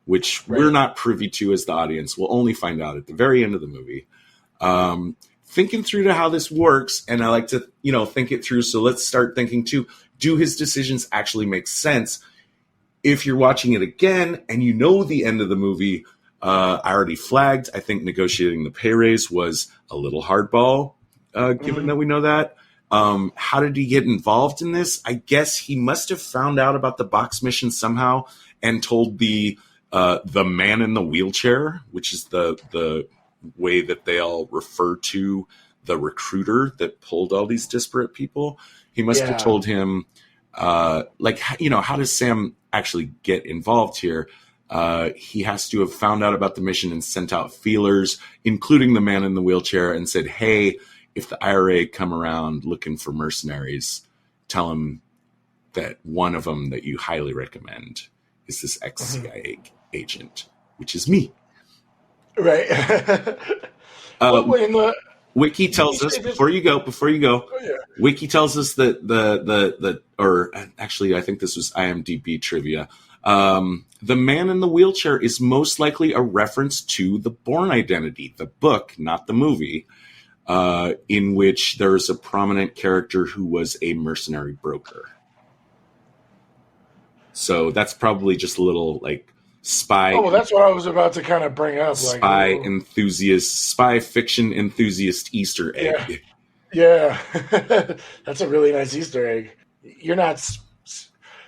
which we're not privy to as the audience. We'll only find out at the very end of the movie. Thinking through to how this works, and I like to, think it through. So let's start thinking too, do his decisions actually make sense? If you're watching it again and the end of the movie, I already flagged, I think negotiating the pay raise was a little hardball, given that we know that. How did he get involved in this? I guess he must have found out about the box mission somehow and told the man in the wheelchair, which is the way that they all refer to the recruiter that pulled all these disparate people. He must have told him, how does Sam actually get involved here? He has to have found out about the mission and sent out feelers, including the man in the wheelchair, and said, hey, if the IRA come around looking for mercenaries, tell them that one of them that you highly recommend is this ex-CIA agent, which is me. Right. Wiki tells us, before you go, Wiki tells us that or actually, I think this was IMDb trivia. The man in the wheelchair is most likely a reference to The Bourne Identity, the book, not the movie, in which there's a prominent character who was a mercenary broker. So that's probably just a little spy. Oh, well, that's what I was about to kind of bring up. Spy fiction enthusiast Easter egg. Yeah. That's a really nice Easter egg.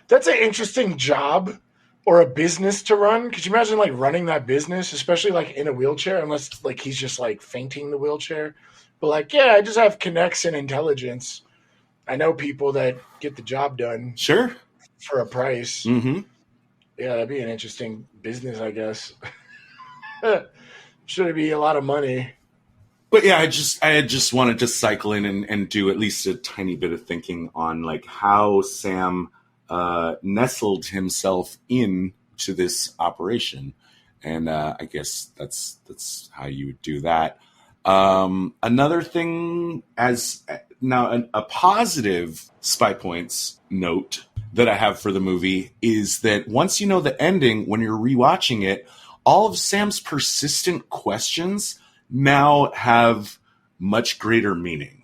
That's an interesting job or a business to run. Could you imagine running that business, especially in a wheelchair, unless he's just fainting the wheelchair? But I just have connects and intelligence. I know people that get the job done Sure. for a price. Mm-hmm. Yeah, that'd be an interesting business, I guess. Should it be a lot of money? But yeah, I just wanted to cycle in and do at least a tiny bit of thinking on like how Sam nestled himself in to this operation, and I guess that's how you would do that. Another thing, as now a positive spy points note that I have for the movie is that once you know the ending, when you're rewatching it, all of Sam's persistent questions now have much greater meaning.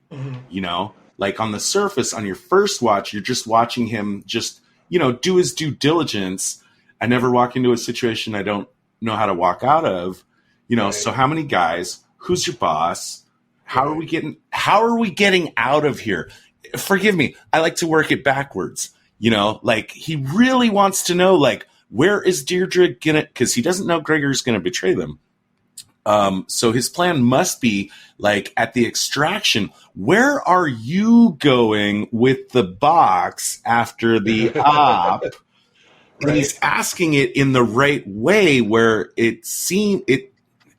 Mm-hmm. You know, like on the surface, on your first watch, you're just watching him just, do his due diligence. I never walk into a situation I don't know how to walk out of. Right. So how many guys? Who's your boss? How are we getting out of here? Forgive me. I like to work it backwards. Like he really wants to know, like, where is Deirdre gonna, because he doesn't know Gregor's gonna betray them. So his plan must be like at the extraction, where are you going with the box after the op? Right. And he's asking it in the right way where it seemed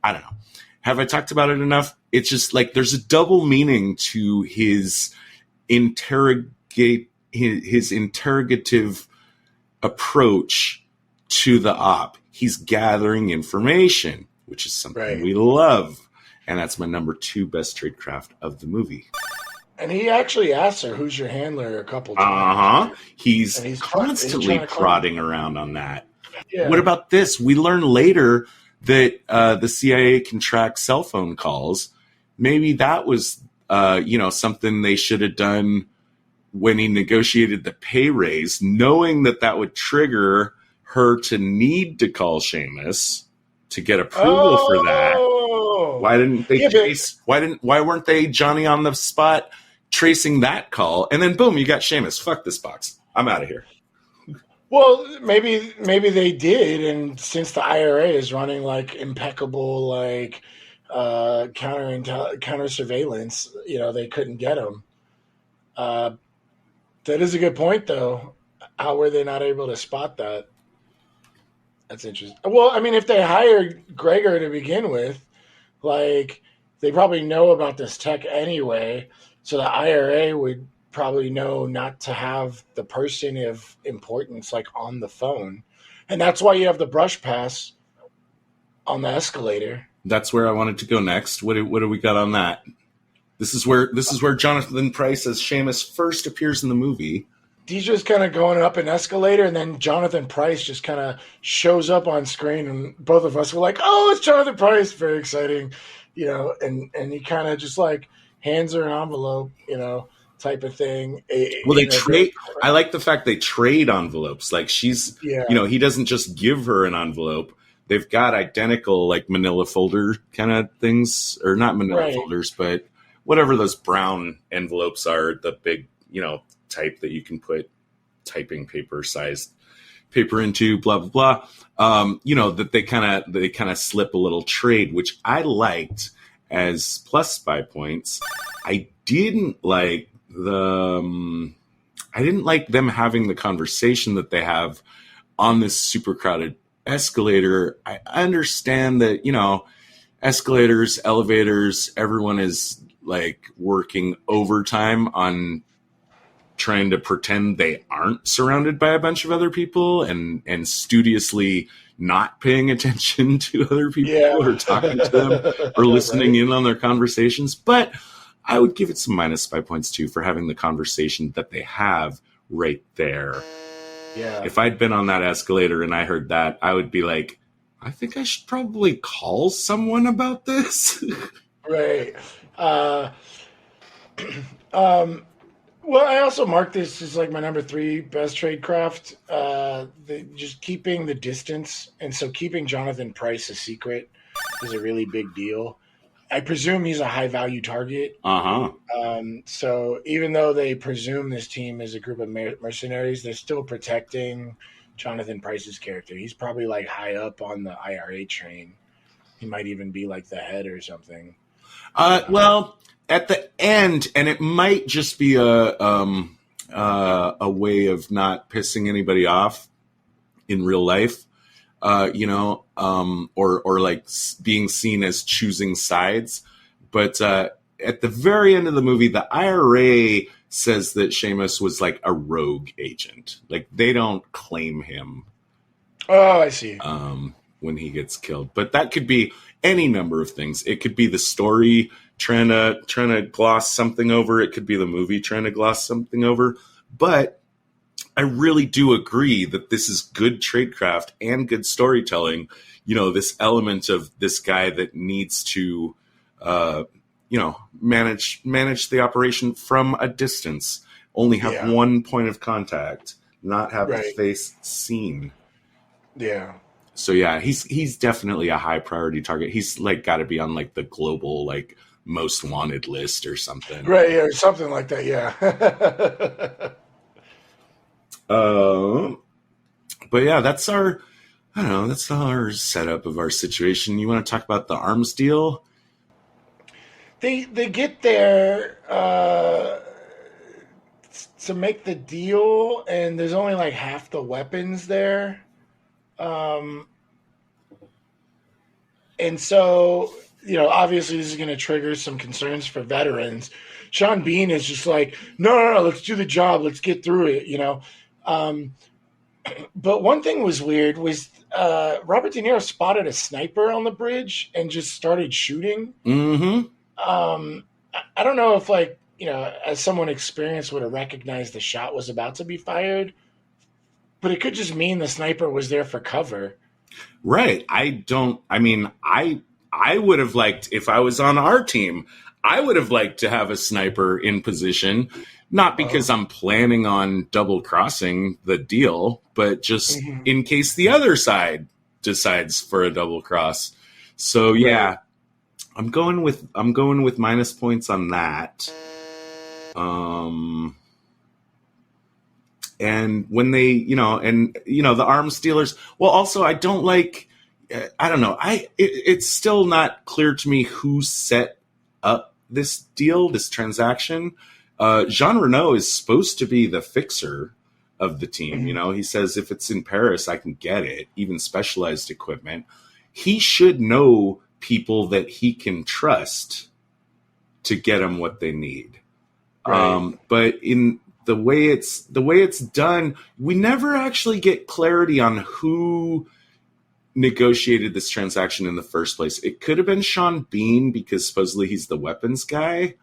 I don't know. Have I talked about it enough? It's just like there's a double meaning to his interrogative approach to the op. He's gathering information, which is something we love. And that's my number 2 best tradecraft of the movie. And he actually asks her, "Who's your handler?" a couple times. He's constantly prodding around on that. Yeah. What about this? We learn later that the CIA can track cell phone calls. Maybe that was, something they should have done when he negotiated the pay raise, knowing that would trigger her to need to call Seamus to get approval for that. Why didn't they why weren't they Johnny on the spot tracing that call? And then boom, you got Seamus. Fuck this box. I'm out of here. Well, maybe they did, and since the IRA is running like impeccable, like counter surveillance, they couldn't get him. That is a good point, though. How were they not able to spot that? That's interesting. Well, I mean, if they hired Gregor to begin with, like, they probably know about this tech anyway, so the IRA would probably know not to have the person of importance, like, on the phone. And that's why you have the brush pass on the escalator. That's where I wanted to go next. What do we got on that? This is where Jonathan Pryce as Seamus first appears in the movie. He's just kind of going up an escalator, and then Jonathan Pryce just kind of shows up on screen, and both of us were like, "Oh, it's Jonathan Pryce!" Very exciting, And he kind of just like hands her an envelope, type of thing. Well, they trade. I like the fact they trade envelopes. Like she's, he doesn't just give her an envelope. They've got identical like Manila folder kind of things, or not Manila folders, but whatever those brown envelopes are, the big, type that you can put typing paper sized paper into, blah blah blah. That they kind of slip a little trade, which I liked as plus spy points. I didn't like them having the conversation that they have on this super crowded escalator. I understand that escalators, elevators, everyone is like working overtime on trying to pretend they aren't surrounded by a bunch of other people and studiously not paying attention to other people or talking to them or listening in on their conversations. But I would give it some minus spy points too for having the conversation that they have right there. Yeah. If I'd been on that escalator and I heard that, I would be like, I think I should probably call someone about this. Right. Well, I also marked this as like my number 3 best tradecraft. Just keeping the distance, and so keeping Jonathan Pryce a secret is a really big deal. I presume he's a high value target. So even though they presume this team is a group of mercenaries, they're still protecting Jonathan Pryce's character. He's probably like high up on the IRA train. He might even be like the head or something. Well, at the end, and it might just be a way of not pissing anybody off in real life, or like being seen as choosing sides. But at the very end of the movie, the IRA says that Seamus was like a rogue agent. Like, they don't claim him. Oh, I see. When he gets killed, but that could be any number of things. It could be the story trying to gloss something over. It could be the movie trying to gloss something over. But I really do agree that this is good tradecraft and good storytelling. This element of this guy that needs to, manage the operation from a distance, only have one point of contact, not have his face seen. Yeah. So yeah, he's definitely a high priority target. He's like got to be on like the global like most wanted list or something. Right, yeah, or something like that, yeah. But yeah, that's our setup of our situation. You want to talk about the arms deal? They get there to make the deal, and there's only like half the weapons there. And so, obviously this is going to trigger some concerns for veterans. Sean Bean is just like, no, let's do the job. Let's get through it, But one thing was weird was Robert De Niro spotted a sniper on the bridge and just started shooting. Mm-hmm. I don't know if as someone experienced would have recognized the shot was about to be fired, but it could just mean the sniper was there for cover. Right. I would have liked, if I was on our team, I would have liked to have a sniper in position, not because I'm planning on double crossing the deal, but just in case the other side decides for a double cross. So yeah, I'm going with minus points on that. And when they, the arms dealers, well, also I don't like, I don't know. It's still not clear to me who set up this deal, this transaction. Jean Renau is supposed to be the fixer of the team. He says, if it's in Paris, I can get it, even specialized equipment. He should know people that he can trust to get them what they need. Right. But in the way it's done, we never actually get clarity on who negotiated this transaction in the first place. It could have been Sean Bean because supposedly he's the weapons guy,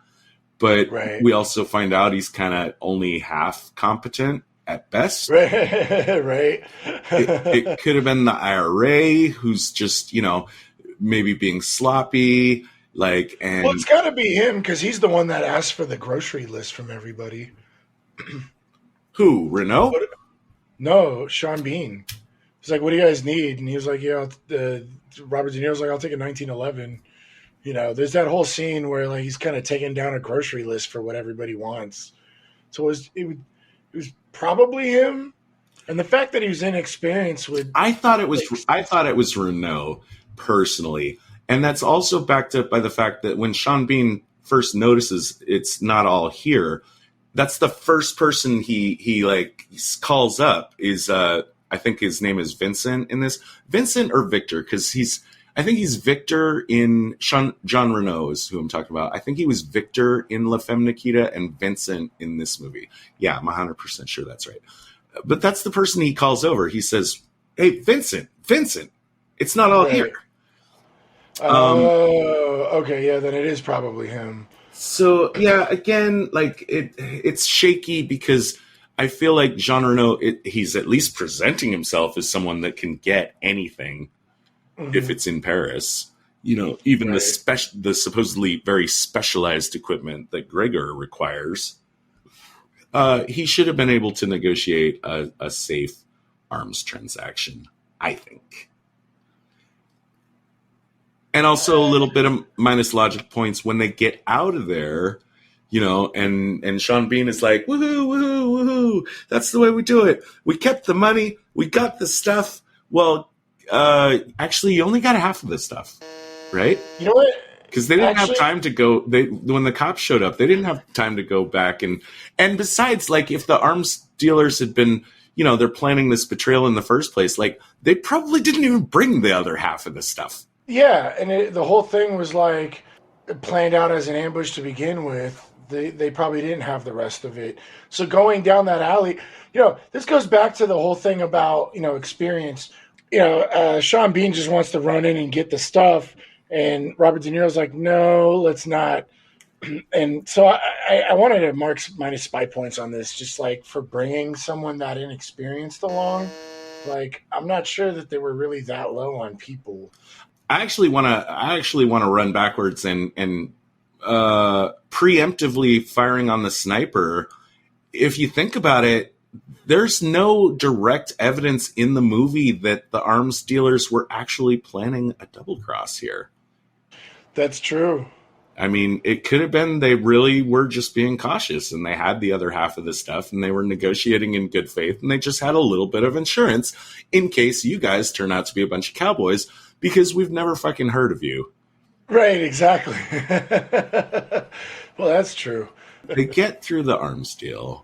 but we also find out he's kind of only half competent at best. Right. It could have been the IRA who's just, maybe being sloppy. Well, it's got to be him because he's the one that asked for the grocery list from everybody. Who, Renau? No, Sean Bean. He's like, what do you guys need? And he was like, Robert De Niro's like, I'll take a 1911. There's that whole scene where he's kind of taking down a grocery list for what everybody wants. So it was probably him. And the fact that he was inexperienced with, I thought it was Renau personally, and that's also backed up by the fact that when Sean Bean first notices it's not all here, that's the first person he calls up is I think his name is Vincent in this. Vincent or Victor, because I think he's Victor in John Renau is who I'm talking about. I think he was Victor in La Femme Nikita and Vincent in this movie. Yeah, I'm 100% sure that's right. But that's the person he calls over. He says, hey, Vincent, it's not all here. Okay, yeah, then it is probably him. So, yeah, again, it's shaky because I feel like Jean Renau, he's at least presenting himself as someone that can get anything if it's in Paris. Even the supposedly very specialized equipment that Gregor requires. He should have been able to negotiate a safe arms transaction, I think. And also a little bit of minus logic points when they get out of there, and Sean Bean is like, woohoo, woohoo, woohoo. That's the way we do it. We kept the money. We got the stuff. Well, actually, you only got half of the stuff, right? You know what? because they didn't have Actually- time to go. When the cops showed up, they didn't have time to go back and besides, like, if the arms dealers had been, they're planning this betrayal in the first place, like, they probably didn't even bring the other half of the stuff. Yeah, and the whole thing was like planned out as an ambush to begin with. They probably didn't have the rest of it. So going down that alley, this goes back to the whole thing about, experience. Sean Bean just wants to run in and get the stuff, and Robert De Niro's like, no, let's not. And so I wanted to mark minus spy points on this, just like for bringing someone that inexperienced along. Like, I'm not sure that they were really that low on people. I actually want to run backwards and preemptively firing on the sniper. If you think about it, there's no direct evidence in the movie that the arms dealers were actually planning a double cross here. That's true. I mean, it could have been they really were just being cautious and they had the other half of the stuff and they were negotiating in good faith and they just had a little bit of insurance in case you guys turn out to be a bunch of cowboys, because we've never fucking heard of you. Right, exactly. Well, that's true. They get through the arms deal.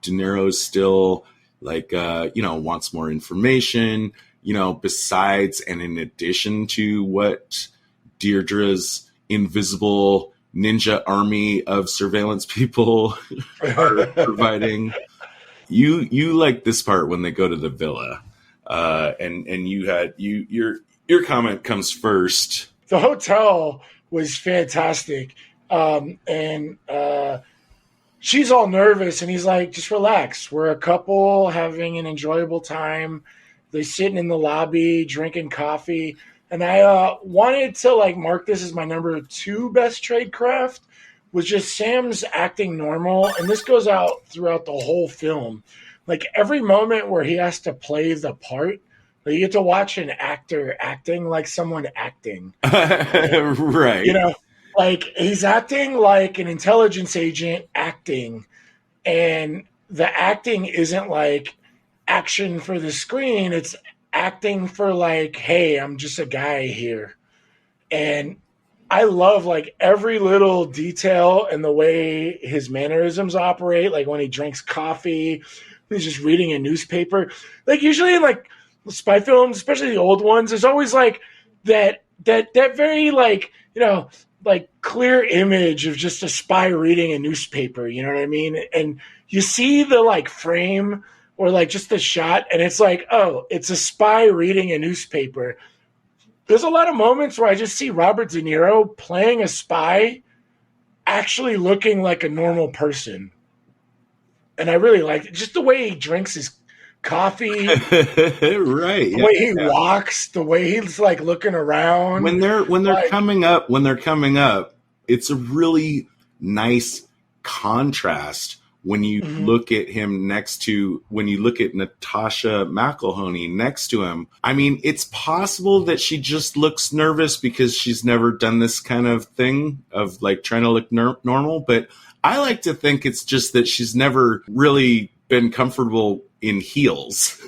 De Niro's still like, wants more information, besides and in addition to what Deirdre's invisible ninja army of surveillance people are providing. You like this part when they go to the villa, and you had your comment comes first. The hotel was fantastic, and she's all nervous, and he's like, "Just relax. We're a couple having an enjoyable time." They're sitting in the lobby drinking coffee. And I wanted to like mark this as my number 2 best tradecraft, was just Sam's acting normal. And this goes out throughout the whole film. Like every moment where he has to play the part, like, you get to watch an actor acting like someone acting. Right. Like he's acting like an intelligence agent acting. And the acting isn't like action for the screen. It's acting for like, hey, I'm just a guy here. And I love like every little detail and the way his mannerisms operate. Like when he drinks coffee, he's just reading a newspaper. Like usually in like spy films, especially the old ones, there's always like that very like, like clear image of just a spy reading a newspaper. You know what I mean? And you see the like frame or like just the shot, and it's like, oh, it's a spy reading a newspaper. There's a lot of moments where I just see Robert De Niro playing a spy, actually looking like a normal person. And I really like it. Just the way he drinks his coffee, Right. the way he walks, the way he's like looking around. When they're like, coming up, it's a really nice contrast. When you look at him when you look at Natasha McElhoney next to him, I mean, it's possible that she just looks nervous because she's never done this kind of thing of like trying to look normal. But I like to think it's just that she's never really been comfortable in heels.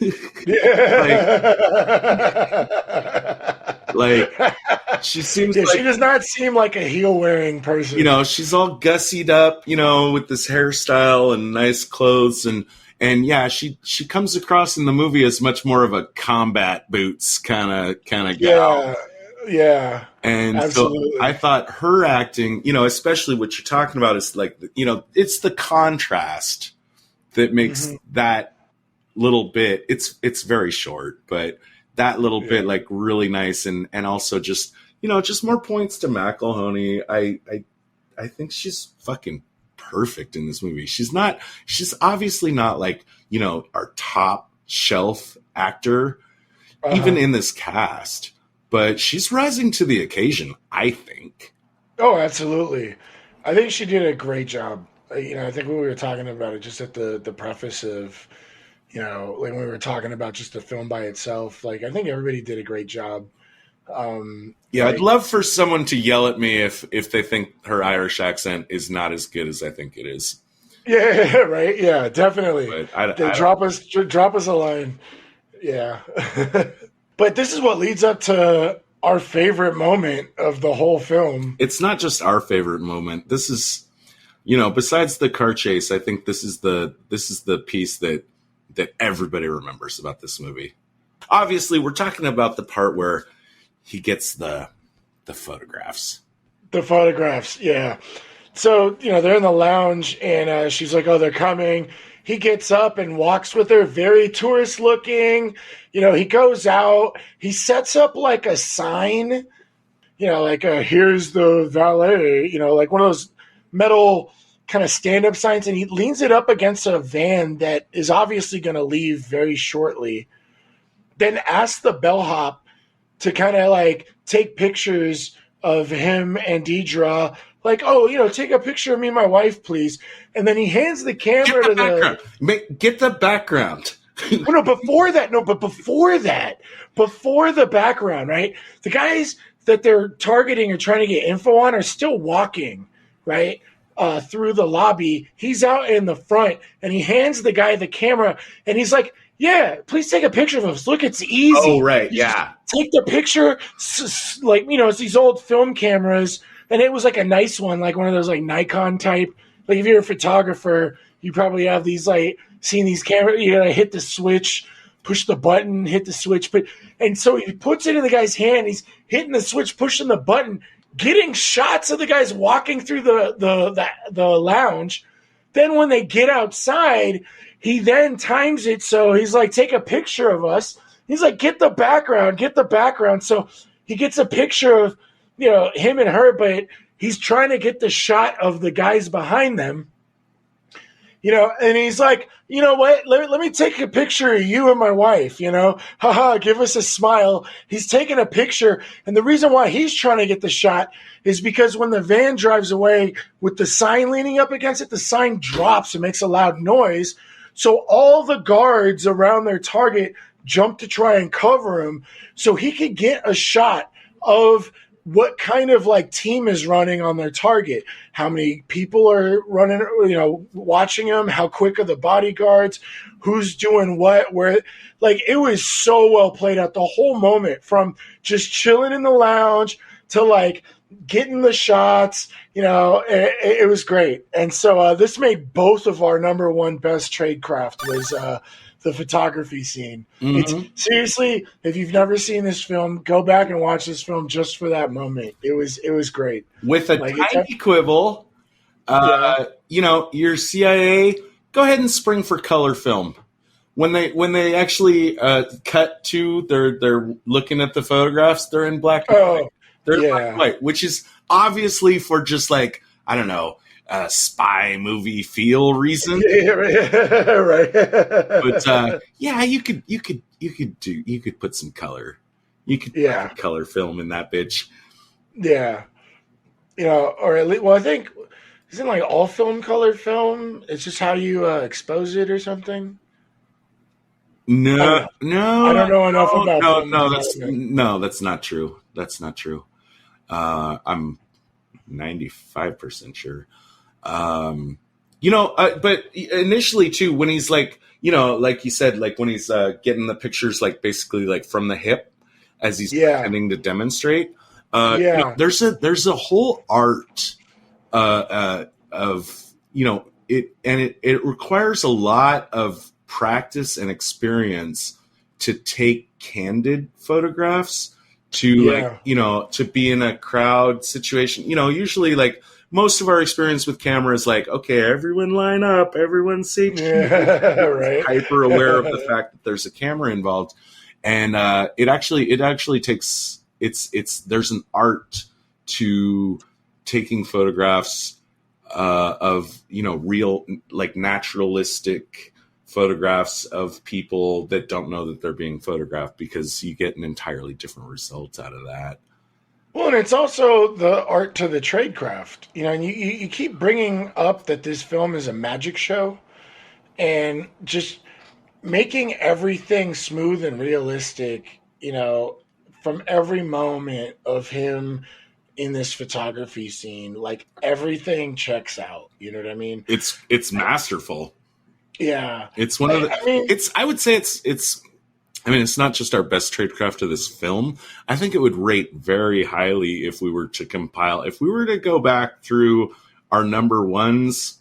like she seems like, she does not seem like a heel wearing person. She's all gussied up, with this hairstyle and nice clothes, and yeah, she comes across in the movie as much more of a combat boots kind of gal. Yeah. And absolutely. So I thought her acting, especially what you're talking about is like, it's the contrast that makes that little bit, it's very short, but that little bit like really nice, and also just just more points to McElhoney. I think she's fucking perfect in this movie. She's obviously not like our top shelf actor even in this cast, but she's rising to the occasion, I think. Oh, absolutely. I think she did a great job. I think when we were talking about it just at the preface of like when we were talking about just the film by itself, like I think everybody did a great job. I'd love for someone to yell at me if they think her Irish accent is not as good as I think it is. Yeah, right. Yeah, definitely. But drop us a line. Yeah. But this is what leads up to our favorite moment of the whole film. It's not just our favorite moment. This is, besides the car chase, I think this is the piece that everybody remembers about this movie. Obviously, we're talking about the part where he gets the photographs. The photographs, yeah. So, they're in the lounge, and she's like, oh, they're coming. He gets up and walks with her, very tourist looking. He goes out. He sets up like a sign, like here's the valet, like one of those metal kind of stand-up signs. And he leans it up against a van that is obviously going to leave very shortly. Then asks the bellhop to kind of like take pictures of him and Deidre. Like, oh, take a picture of me and my wife, please. And then he hands the camera to the... Get the background. Before the background, right? The guys that they're targeting or trying to get info on are still walking, right, through the lobby. He's out in the front, and he hands the guy the camera, and he's like, yeah, please take a picture of us. Look, it's easy. Oh, right, yeah. Take the picture, like, it's these old film cameras, and it was like a nice one, like one of those like Nikon type. Like if you're a photographer, you probably have these like seeing these cameras. You gotta hit the switch, push the button, hit the switch. And so he puts it in the guy's hand. He's hitting the switch, pushing the button, getting shots of the guys walking through the lounge. Then when they get outside, he then times it so he's like, take a picture of us. He's like, get the background. So he gets a picture of him and her, but he's trying to get the shot of the guys behind them, and he's like, you know what, let me take a picture of you and my wife, haha, give us a smile. He's taking a picture, and the reason why he's trying to get the shot is because when the van drives away with the sign leaning up against it, the sign drops and makes a loud noise. So all the guards around their target jump to try and cover him so he could get a shot of what kind of like team is running on their target, how many people are running, watching them, how quick are the bodyguards, who's doing what, where. Like, it was so well played out, the whole moment, from just chilling in the lounge to like getting the shots. It was great. And so this made both of our number one best tradecraft was the photography scene. Mm-hmm. It's seriously, if you've never seen this film, go back and watch this film just for that moment. It was great. With a tiny quibble, your CIA, go ahead and spring for color film. When they actually cut to, they're looking at the photographs, they're in black and white. They're in black and white, which is obviously for just like, I don't know, a spy movie feel reason. Right. But you could put some color. You could put color film in that bitch. Yeah. Or at least, well, I think isn't like all film color film? It's just how you expose it or something. No. I don't know enough about film. That's not true. That's not true. I'm 95% sure. But initially too, when he's like, like you said, like when he's getting the pictures, like basically like from the hip as he's beginning to demonstrate, there's a whole art of it, and it requires a lot of practice and experience to take candid photographs, to to be in a crowd situation. Usually like most of our experience with camera is like, okay, everyone line up, everyone see. Right. Hyper aware of the fact that there's a camera involved, and it actually takes there's an art to taking photographs of real, like, naturalistic photographs of people that don't know that they're being photographed, because you get an entirely different result out of that. Well, and it's also the art to the tradecraft, and you keep bringing up that this film is a magic show, and just making everything smooth and realistic, from every moment of him in this photography scene, like everything checks out. You know what I mean? It's masterful. Yeah. It's one of the, I would say it's I mean, it's not just our best tradecraft of this film. I think it would rate very highly if we were to compile, if we were to go back through our number ones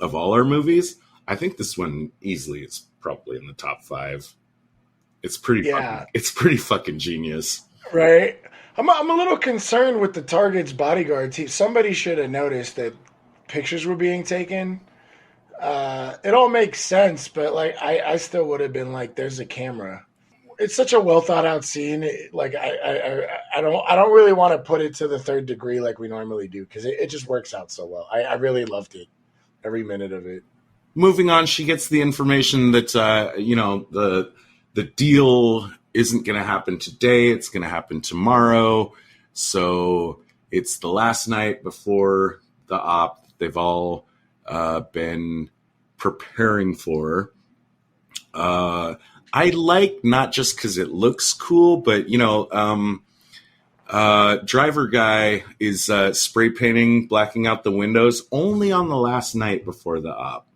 of all our movies. I think this one easily is probably in the top 5. It's pretty fucking genius. Right. I'm a little concerned with the Target's bodyguard team. Somebody should have noticed that pictures were being taken. It all makes sense, but like I still would have been like, "There's a camera." It's such a well thought out scene. Like I don't really want to put it to the third degree like we normally do because it just works out so well. I really loved it, every minute of it. Moving on, she gets the information that the deal isn't going to happen today. It's going to happen tomorrow. So it's the last night before the op they've all been preparing for. I like, not just because it looks cool, but, driver guy is spray painting, blacking out the windows only on the last night before the op.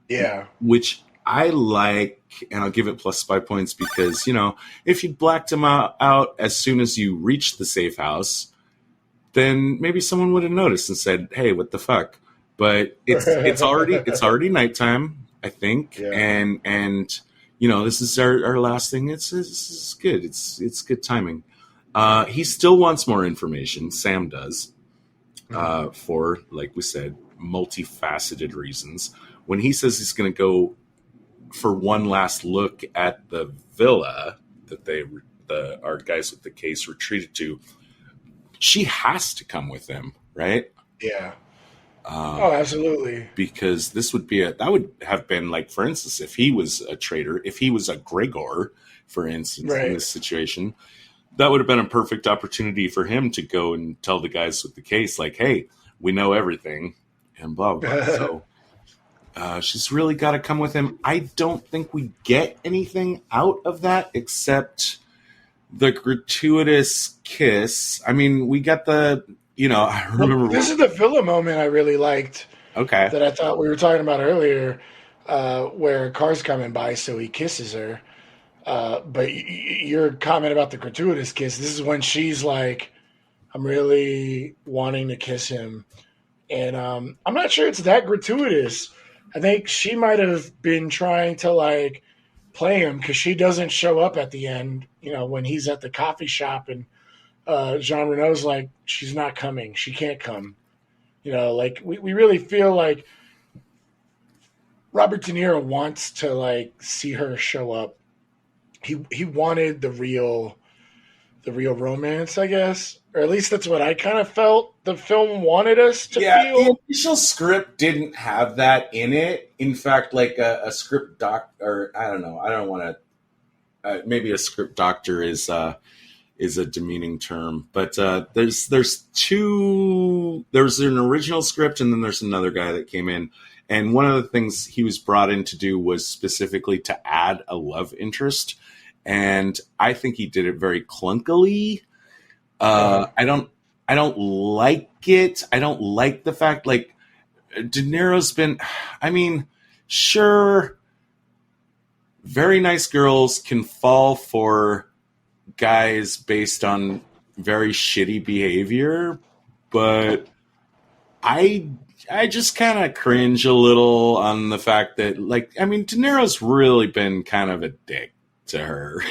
Yeah. Which I like, and I'll give it plus 5 points because, if you blacked him out as soon as you reached the safe house, then maybe someone would have noticed and said, "Hey, what the fuck?" But it's already nighttime, I think, yeah. and this is our last thing. This is good. It's good timing. He still wants more information. Sam does, for, like we said, multifaceted reasons. When he says he's going to go for one last look at the villa that our guys with the case retreated to, she has to come with him, right? Yeah. Absolutely. Because this would be that would have been like, for instance, if he was a traitor, if he was a Gregor, for instance, in this situation, that would have been a perfect opportunity for him to go and tell the guys with the case, like, "Hey, we know everything," and blah, blah, blah. So she's really got to come with him. I don't think we get anything out of that except the gratuitous kiss. I mean, we got the, I remember. This is the villa moment I really liked. Okay. That I thought we were talking about earlier, where a car's coming by, so he kisses her. But your comment about the gratuitous kiss, this is when she's like, "I'm really wanting to kiss him." And I'm not sure it's that gratuitous. I think she might have been trying to like play him because she doesn't show up at the end, when he's at the coffee shop and Jean Renau's like, "She's not coming. She can't come." Like we really feel like Robert De Niro wants to like see her show up. He wanted the real romance, I guess, or at least that's what I kind of felt the film wanted us to feel. The initial script didn't have that in it. In fact, like a script doc, or I don't know, I don't want to. Maybe a script doctor is a demeaning term, but there's an original script and then there's another guy that came in, and one of the things he was brought in to do was specifically to add a love interest, and I think he did it very clunkily. I don't like it. I don't like the fact, like, De Niro's been, I mean, sure, very nice girls can fall for guys based on very shitty behavior, but I just kind of cringe a little on the fact that, like, I mean, De Niro's really been kind of a dick to her.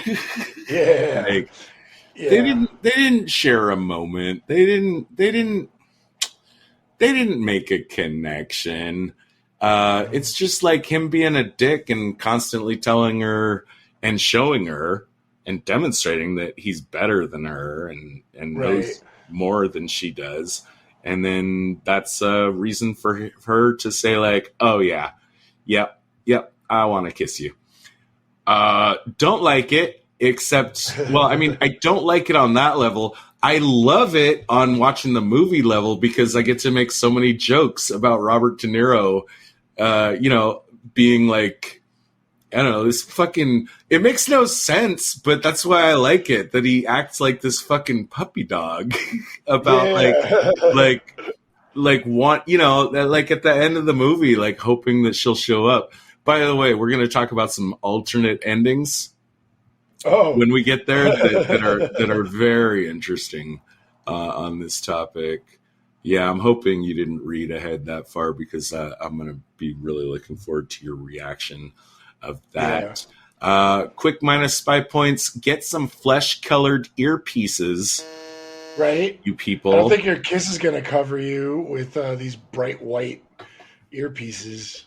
Yeah. Like, yeah. They didn't share a moment. They didn't make a connection. It's just like him being a dick and constantly telling her and showing her and demonstrating that he's better than her and knows more than she does. And then that's a reason for her to say, like, "Oh yeah, yep, I want to kiss you." Don't like it. Except, well, I mean, I don't like it on that level. I love it on watching the movie level because I get to make so many jokes about Robert De Niro, being like, I don't know, this fucking, it makes no sense, but that's why I like it, that he acts like this fucking puppy dog about like want, like at the end of the movie, like hoping that she'll show up. By the way, we're going to talk about some alternate endings. Oh, when we get there that are very interesting on this topic. Yeah, I'm hoping you didn't read ahead that far because I'm going to be really looking forward to your reaction of that. Yeah. Quick minus spy points. Get some flesh-colored earpieces. Right? You people. I don't think your kiss is going to cover you with these bright white earpieces.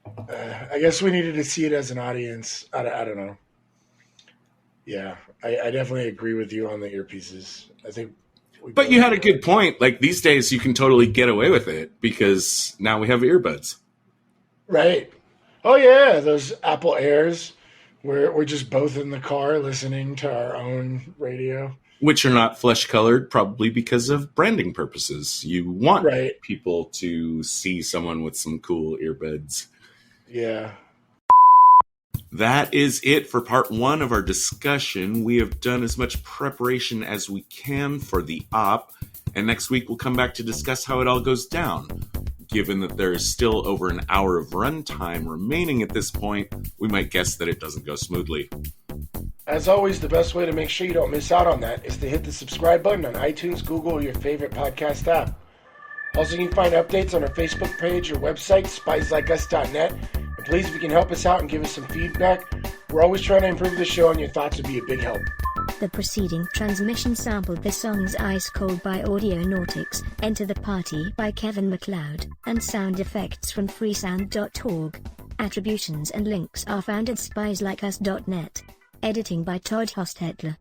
I guess we needed to see it as an audience. I don't know. Yeah, I definitely agree with you on the earpieces. I think. But you had a good point. Like these days, you can totally get away with it because now we have earbuds. Right. Oh yeah, those Apple Airs. We're just both in the car listening to our own radio. Which are not flesh-colored, probably because of branding purposes. You want people to see someone with some cool earbuds. Yeah. That is it for part 1 of our discussion. We have done as much preparation as we can for the op, and next week we'll come back to discuss how it all goes down. Given that there is still over an hour of runtime remaining at this point, we might guess that it doesn't go smoothly. As always, the best way to make sure you don't miss out on that is to hit the subscribe button on iTunes, Google, or your favorite podcast app. Also, you can find updates on our Facebook page or website, spieslikeus.net. And please, if you can help us out and give us some feedback, we're always trying to improve the show, and your thoughts would be a big help. The preceding transmission sampled the songs Ice Cold by Audionautix, Enter the Party by Kevin MacLeod, and sound effects from freesound.org. Attributions and links are found at spieslikeus.net. Editing by Todd Hostetler.